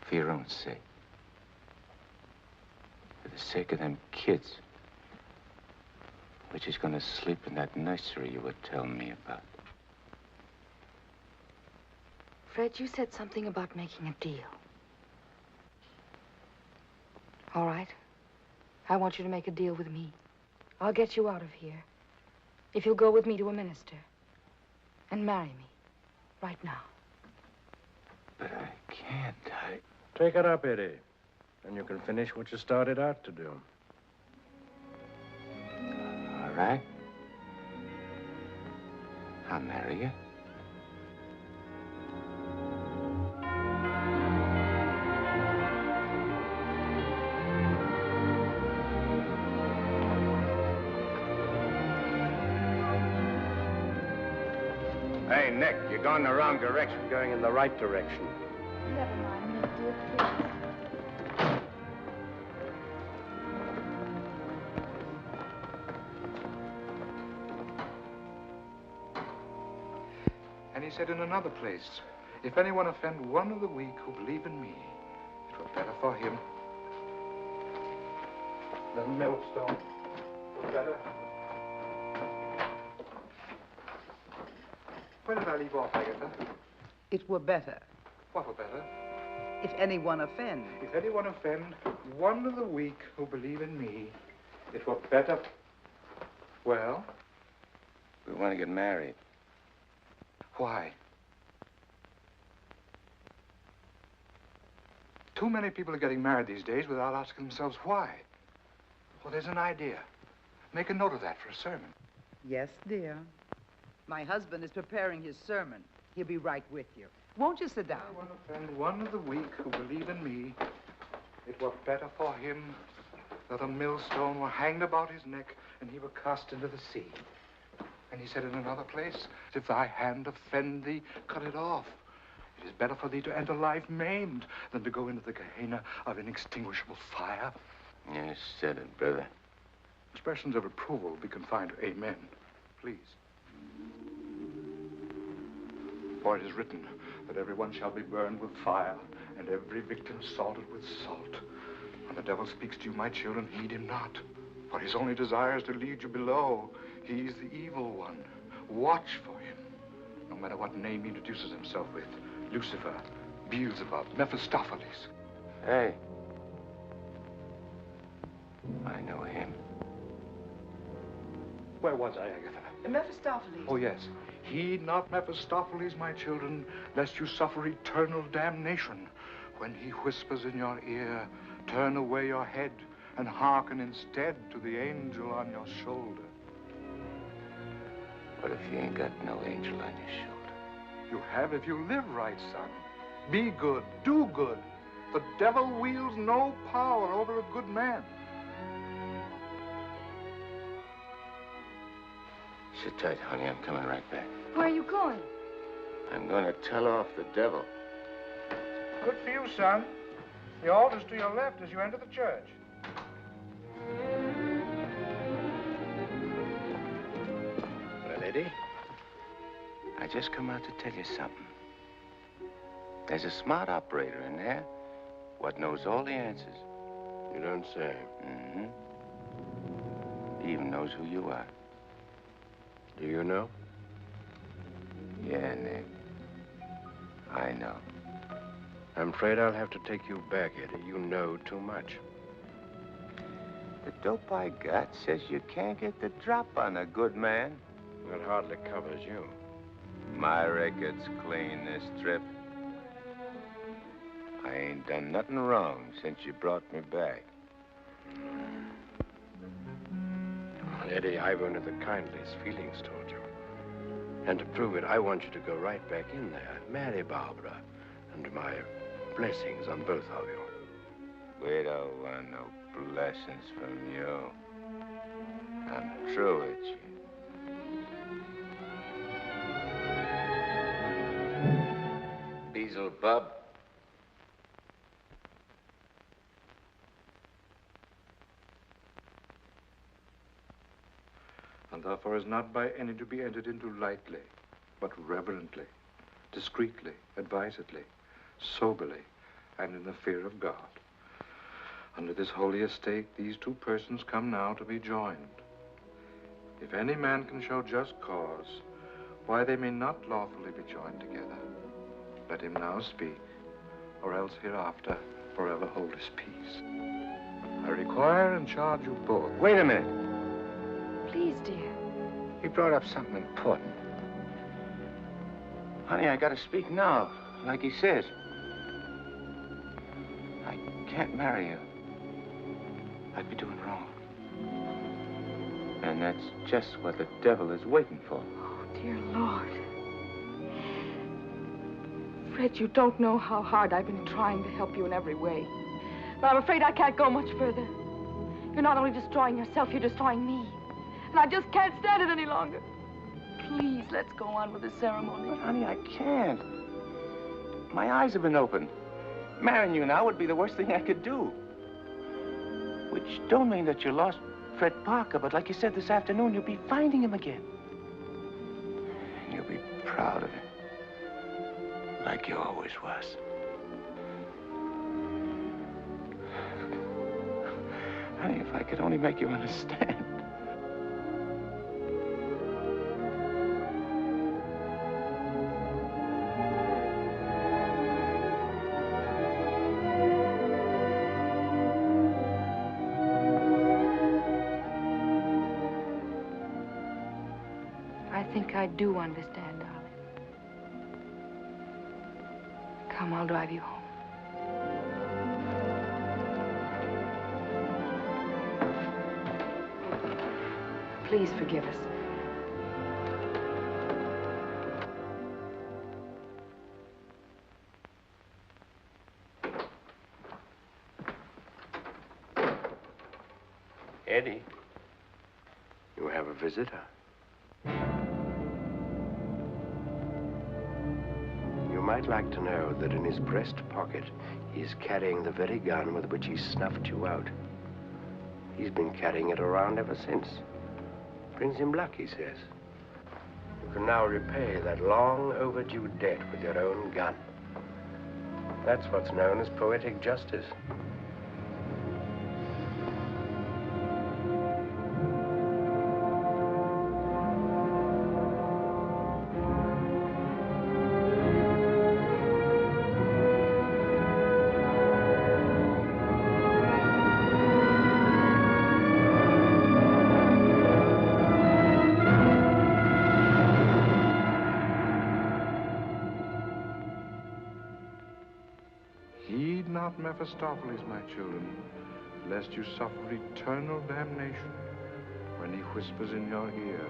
[SPEAKER 8] For your own sake. For the sake of them kids. Which is gonna sleep in that nursery you were telling me about.
[SPEAKER 14] Fred, you said something about making a deal. All right. I want you to make a deal with me. I'll get you out of here. If you'll go with me to a minister. And marry me. Right now.
[SPEAKER 8] But I can't.
[SPEAKER 6] Take it up, Eddie. And you can finish what you started out to do.
[SPEAKER 8] All right. I'll marry you. Hey, Nick, you're going the wrong direction.
[SPEAKER 6] Going in the right direction.
[SPEAKER 14] Never mind, Nick, dear, please.
[SPEAKER 22] And he said in another place, if anyone offend one of the weak who believe in me, it were better for him. The millstone was better. Where did I leave off, Agatha?
[SPEAKER 4] It were better
[SPEAKER 22] What were better?
[SPEAKER 4] if anyone offend.
[SPEAKER 22] If anyone offend one of the weak who believe in me, it were better. Well?
[SPEAKER 8] We want to get married.
[SPEAKER 22] Why? Too many people are getting married these days without asking themselves why. Well, there's an idea. Make a note of that for a sermon.
[SPEAKER 4] Yes, dear. My husband is preparing his sermon. He'll be right with you. Won't you sit down?
[SPEAKER 22] I want to offend one of the weak who believe in me. It were better for him that a millstone were hanged about his neck and he were cast into the sea. And he said in another place, if thy hand offend thee, cut it off. It is better for thee to enter life maimed than to go into the Gehenna of inextinguishable fire.
[SPEAKER 8] You said it, brother.
[SPEAKER 22] Expressions of approval be confined to amen, please. For it is written that everyone shall be burned with fire, and every victim salted with salt. When the devil speaks to you, my children, heed him not, for his only desire is to lead you below. He's the evil one. Watch for him, no matter what name he introduces himself with. Lucifer, Beelzebub, Mephistopheles.
[SPEAKER 8] Hey. I know him.
[SPEAKER 22] Where was I, Agatha?
[SPEAKER 4] Mephistopheles.
[SPEAKER 22] Oh, yes. Heed not Mephistopheles, my children, lest you suffer eternal damnation. When he whispers in your ear, turn away your head and hearken instead to the angel on your shoulder.
[SPEAKER 8] What if you ain't got no angel on your shoulder?
[SPEAKER 22] You have if you live right, son. Be good, do good. The devil wields no power over a good man.
[SPEAKER 8] Sit tight, honey. I'm coming right back.
[SPEAKER 14] Where are you going?
[SPEAKER 8] I'm going to tell off the devil.
[SPEAKER 22] Good for you, son. The altar's to your left as you enter the church.
[SPEAKER 8] Well, Eddie, I just come out to tell you something. There's a smart operator in there what knows all the answers.
[SPEAKER 18] You don't say.
[SPEAKER 8] Mm-hmm. He even knows who you are.
[SPEAKER 18] Do you know?
[SPEAKER 8] Yeah, Nick. I know.
[SPEAKER 18] I'm afraid I'll have to take you back, Eddie. You know too much.
[SPEAKER 8] The dope I got says you can't get the drop on a good man.
[SPEAKER 18] That hardly covers you.
[SPEAKER 8] My record's clean this trip. I ain't done nothing wrong since you brought me back.
[SPEAKER 18] Eddie, I've only the kindliest feelings toward you. And to prove it, I want you to go right back in there, marry Barbara, and my blessings on both of you.
[SPEAKER 8] We don't want no blessings from you. I'm through with you. Beelzebub.
[SPEAKER 22] And therefore is not by any to be entered into lightly, but reverently, discreetly, advisedly, soberly, and in the fear of God. Under this holy estate, these two persons come now to be joined. If any man can show just cause why they may not lawfully be joined together, let him now speak, or else hereafter forever hold his peace. I require and charge you both.
[SPEAKER 8] Wait a minute.
[SPEAKER 14] Please, dear.
[SPEAKER 8] He brought up something important. Honey, I gotta speak now, like he says. I can't marry you. I'd be doing wrong. And that's just what the devil is waiting for.
[SPEAKER 14] Oh, dear Lord. Fred, you don't know how hard I've been trying to help you in every way. But I'm afraid I can't go much further. You're not only destroying yourself, you're destroying me. And I just can't stand it any longer. Please, let's go on with the ceremony.
[SPEAKER 8] But, honey, I can't. My eyes have been opened. Marrying you now would be the worst thing I could do. Which don't mean that you lost Fred Parker, but like you said this afternoon, you'll be finding him again. And you'll be proud of him. Like you always was. Honey, if I could only make you understand.
[SPEAKER 14] I think I do understand, darling. Come, I'll drive you home. Please forgive us.
[SPEAKER 8] Eddie.
[SPEAKER 18] You have a visitor. You might like to know that in his breast pocket, he is carrying the very gun with which he snuffed you out.
[SPEAKER 6] He's been carrying it around ever since. Brings him luck, he says. You can now repay that long overdue debt with your own gun. That's what's known as poetic justice.
[SPEAKER 22] Heed not Mephistopheles, my children, lest you suffer eternal damnation. When he whispers in your ear,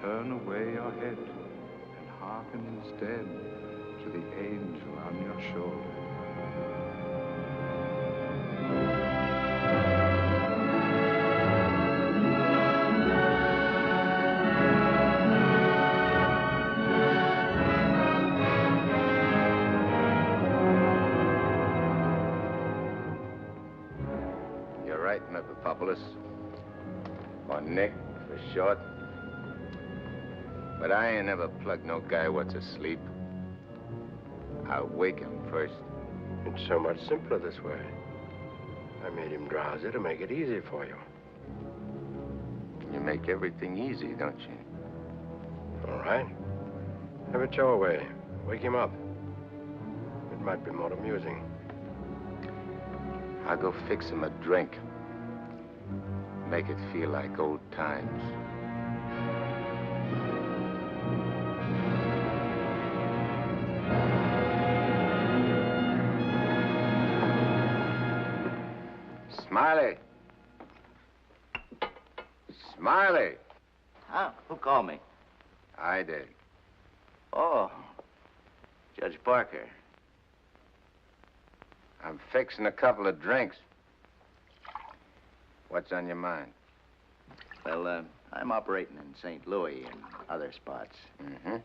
[SPEAKER 22] turn away your head and hearken instead to the angel on your shoulder.
[SPEAKER 9] You're right, Mephistopheles. Or Nick, for short. But I ain't never plugged no guy what's asleep. I'll wake him first.
[SPEAKER 6] It's so much simpler this way. I made him drowsy to make it easy for you.
[SPEAKER 9] You make everything easy, don't you?
[SPEAKER 6] All right. Have it your way. Wake him up. It might be more amusing.
[SPEAKER 9] I'll go fix him a drink. Make it feel like old times. Smiley! Smiley!
[SPEAKER 2] Huh? Who called me?
[SPEAKER 9] I did.
[SPEAKER 2] Oh, Judge Parker.
[SPEAKER 9] I'm fixing a couple of drinks. What's on your mind?
[SPEAKER 2] Well, I'm operating in St. Louis and other spots.
[SPEAKER 9] Mm-hmm.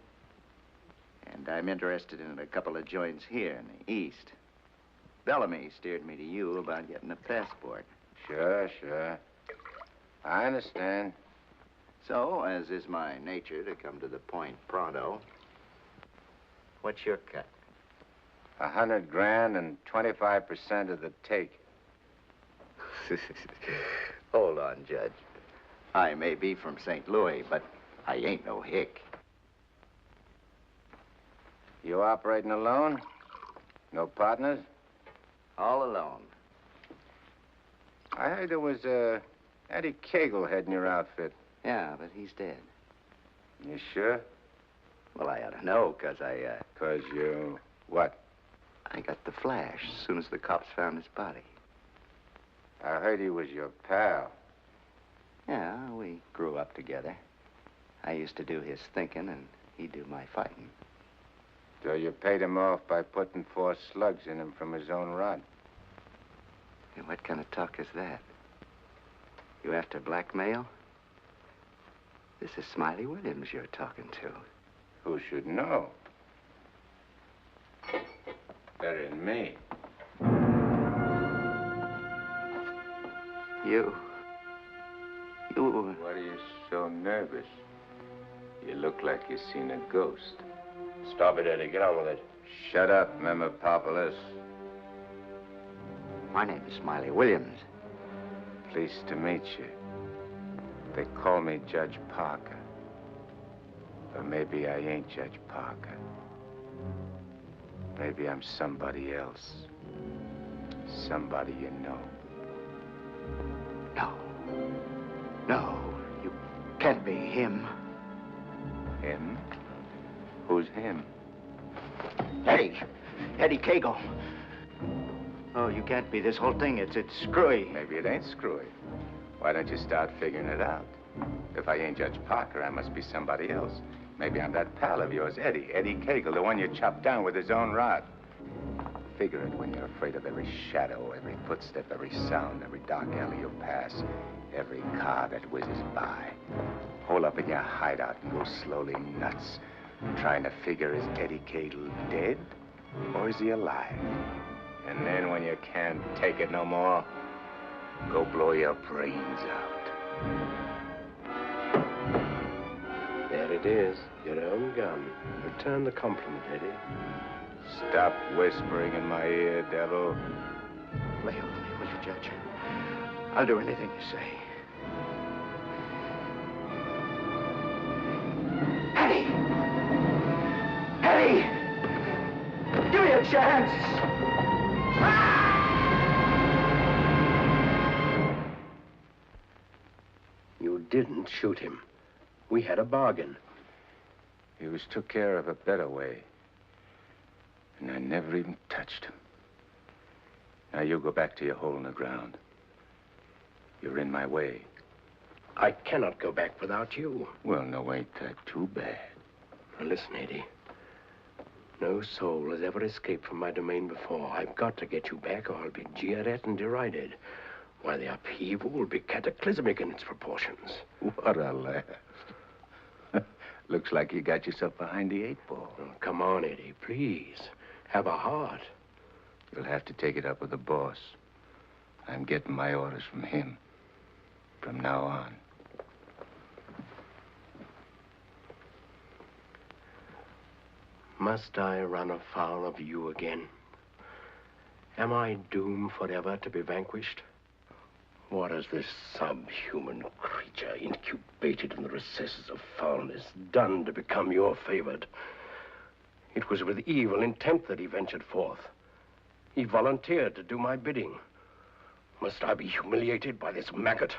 [SPEAKER 2] And I'm interested in a couple of joints here in the East. Bellamy steered me to you about getting a passport.
[SPEAKER 9] Sure. I understand.
[SPEAKER 2] So, as is my nature to come to the point pronto, what's your cut?
[SPEAKER 9] 100 grand and 25% of the take.
[SPEAKER 2] Hold on, Judge. I may be from St. Louis, but I ain't no hick.
[SPEAKER 9] You operating alone? No partners?
[SPEAKER 2] All alone.
[SPEAKER 9] I heard there was Eddie Kagle heading your outfit.
[SPEAKER 2] Yeah, but he's dead.
[SPEAKER 9] You sure?
[SPEAKER 2] Well, I ought to know, 'cause I,
[SPEAKER 9] 'Cause you... what?
[SPEAKER 2] I got the flash as soon as the cops found his body.
[SPEAKER 9] I heard he was your pal.
[SPEAKER 2] Yeah, we grew up together. I used to do his thinking, and he'd do my fighting.
[SPEAKER 9] So you paid him off by putting 4 slugs in him from his own rod.
[SPEAKER 2] Hey, what kind of talk is that? You after blackmail? This is Smiley Williams you're talking to.
[SPEAKER 9] Who should know? Better than me.
[SPEAKER 2] You...
[SPEAKER 9] What are you so nervous? You look like you've seen a ghost.
[SPEAKER 6] Stop it, Eddie. Get on with it.
[SPEAKER 9] Shut up, Mephistopheles.
[SPEAKER 2] My name is Smiley Williams.
[SPEAKER 9] Pleased to meet you. They call me Judge Parker. Or maybe I ain't Judge Parker. Maybe I'm somebody else. Somebody you know.
[SPEAKER 2] No, you can't be him.
[SPEAKER 9] Him? Who's him?
[SPEAKER 2] Eddie Kagle. Oh, you can't be. This whole thing, it's screwy.
[SPEAKER 9] Maybe it ain't screwy. Why don't you start figuring it out? If I ain't Judge Parker, I must be somebody else. Maybe I'm that pal of yours, Eddie Kagle, the one you chopped down with his own rod. Figure it when you're afraid of every shadow, every footstep, every sound, every dark alley you pass, every car that whizzes by. Hole up in your hideout and go slowly nuts, trying to figure, is Eddie Kagle dead or is he alive? And then when you can't take it no more,
[SPEAKER 8] go blow your brains out.
[SPEAKER 18] There it is, your own gun. Return the compliment, Eddie.
[SPEAKER 8] Stop whispering in my ear, devil.
[SPEAKER 1] Lay off me, will you, Judge? I'll do anything you say. Eddie! Eddie! Give me a chance!
[SPEAKER 18] You didn't shoot him. We had a bargain.
[SPEAKER 8] He was took care of a better way. And I never even touched him. Now you go back to your hole in the ground. You're in my way.
[SPEAKER 18] I cannot go back without you.
[SPEAKER 8] Well, no, ain't that too bad.
[SPEAKER 18] Now listen, Eddie. No soul has ever escaped from my domain before. I've got to get you back or I'll be jeered at and derided. Why, the upheaval will be cataclysmic in its proportions.
[SPEAKER 8] What a laugh. Looks like you got yourself behind the 8 ball.
[SPEAKER 18] Oh, come on, Eddie, please. Have a heart.
[SPEAKER 8] You'll have to take it up with the boss. I'm getting my orders from him. From now on.
[SPEAKER 18] Must I run afoul of you again? Am I doomed forever to be vanquished? What has this subhuman creature, incubated in the recesses of foulness, done to become your favored? It was with evil intent that he ventured forth. He volunteered to do my bidding. Must I be humiliated by this maggot?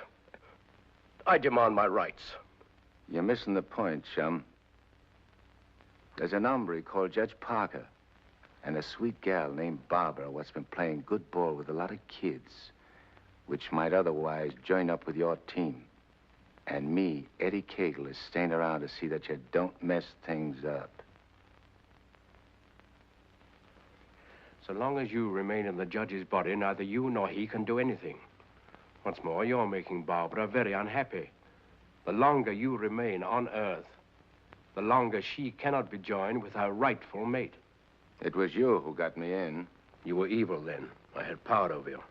[SPEAKER 18] I demand my rights.
[SPEAKER 8] You're missing the point, chum. There's an hombre called Judge Parker and a sweet gal named Barbara what's been playing good ball with a lot of kids, which might otherwise join up with your team. And me, Eddie Kagle, is staying around to see that you don't mess things up.
[SPEAKER 18] So long as you remain in the judge's body, neither you nor he can do anything. Once more, you're making Barbara very unhappy. The longer you remain on Earth, the longer she cannot be joined with her rightful mate.
[SPEAKER 8] It was you who got me in.
[SPEAKER 18] You were evil then. I had power over you.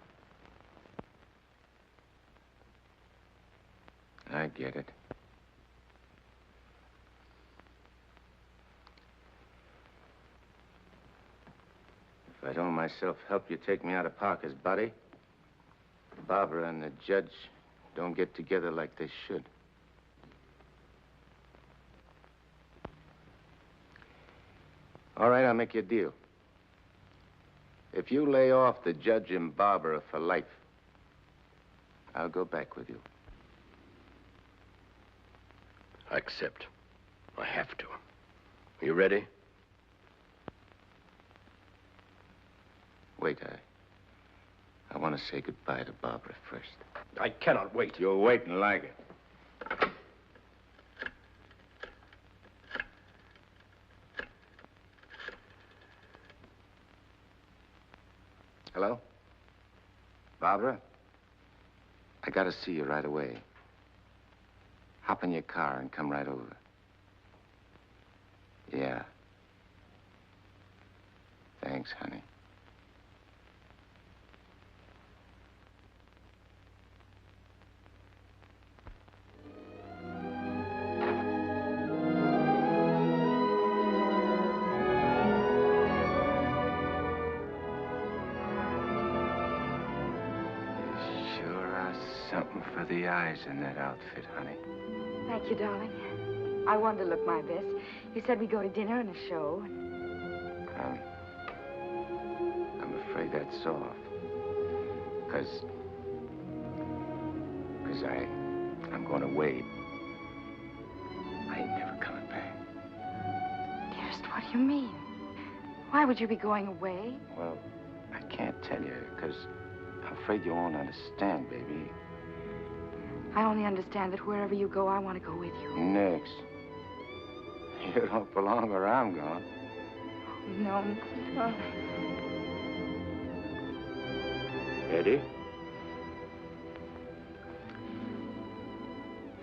[SPEAKER 8] I get it. If I don't myself help you take me out of Parker's body, Barbara and the judge don't get together like they should. All right, I'll make you a deal. If you lay off the judge and Barbara for life, I'll go back with you.
[SPEAKER 18] I accept. I have to. Are you ready?
[SPEAKER 8] Wait, I want to say goodbye to Barbara first.
[SPEAKER 18] I cannot wait.
[SPEAKER 8] You'll wait and like it. Hello? Barbara? I gotta see you right away. Hop in your car and come right over. Yeah. Thanks, honey. Something for the eyes in that outfit, honey.
[SPEAKER 14] Thank you, darling. I wanted to look my best. You said we'd go to dinner and a show.
[SPEAKER 8] I'm afraid that's off. Because I'm going away. I ain't never coming back.
[SPEAKER 14] Dearest, what do you mean? Why would you be going away?
[SPEAKER 8] Well, I can't tell you, because I'm afraid you won't understand, baby.
[SPEAKER 14] I only understand that wherever you go, I want to go with you.
[SPEAKER 8] Next. You don't belong where I'm going.
[SPEAKER 14] No, darling.
[SPEAKER 18] Eddie?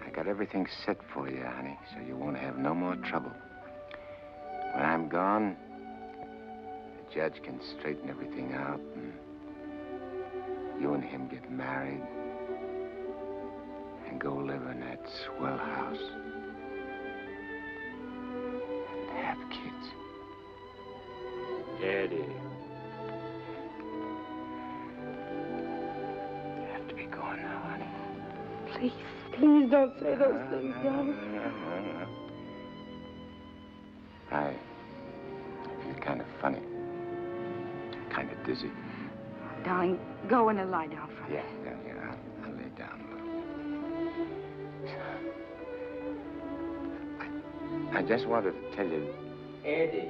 [SPEAKER 8] I got everything set for you, honey, so you won't have no more trouble. When I'm gone, the judge can straighten everything out, and You and him get married and go live in that swell house and have kids.
[SPEAKER 18] Eddie.
[SPEAKER 8] You have to be going now, honey.
[SPEAKER 14] Please, please don't say those things, darling.
[SPEAKER 8] No. I feel kind of funny. Kind of dizzy.
[SPEAKER 14] Darling, go in and lie down for me.
[SPEAKER 8] Yeah, I'll lay down a little. I just wanted to tell you...
[SPEAKER 18] Eddie.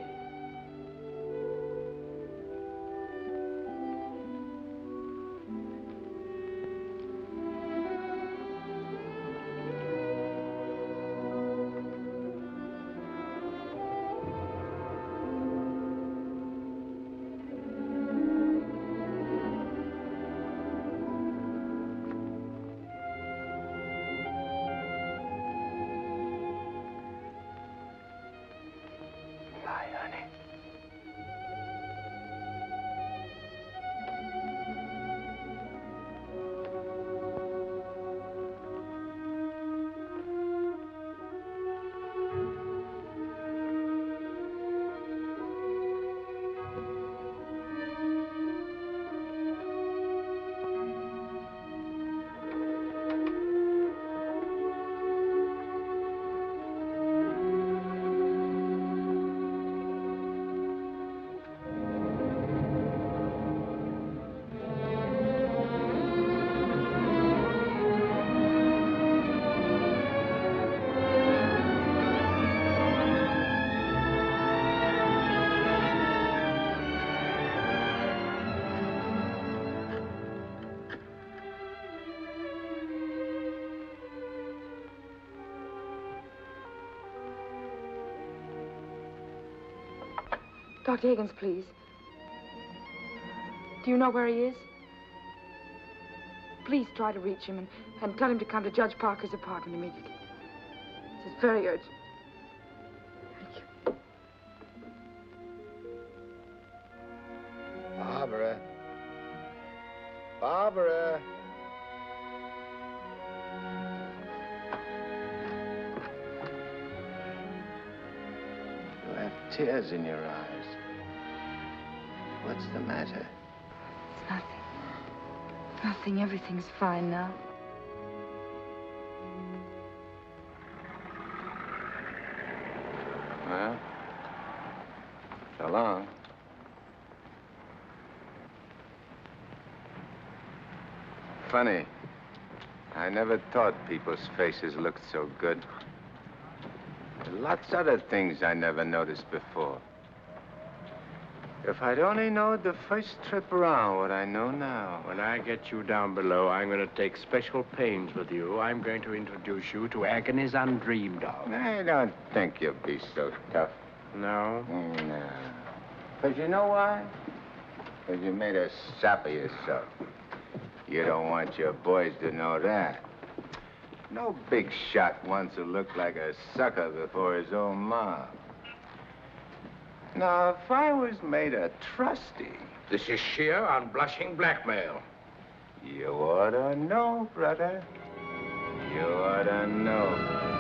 [SPEAKER 14] Dr. Higgins, please. Do you know where he is? Please try to reach him and tell him to come to Judge Parker's apartment immediately. This is very urgent. Thank you.
[SPEAKER 2] Barbara. Barbara. You have tears in your eyes. What's the matter?
[SPEAKER 14] It's nothing. Nothing. Everything's fine now.
[SPEAKER 8] Well, so long. Funny. I never thought people's faces looked so good. There are lots other things I never noticed before. If I'd only known the first trip around what I know now.
[SPEAKER 18] When I get you down below, I'm going to take special pains with you. I'm going to introduce you to agonies undreamed of.
[SPEAKER 8] I don't think you'll be so tough.
[SPEAKER 18] No?
[SPEAKER 8] No. Because you know why? Because you made a sap of yourself. You don't want your boys to know that. No big shot wants to look like a sucker before his own mom. Now, if I was made a trustee...
[SPEAKER 15] This is sheer, unblushing blackmail.
[SPEAKER 8] You ought to know, brother. You ought to know.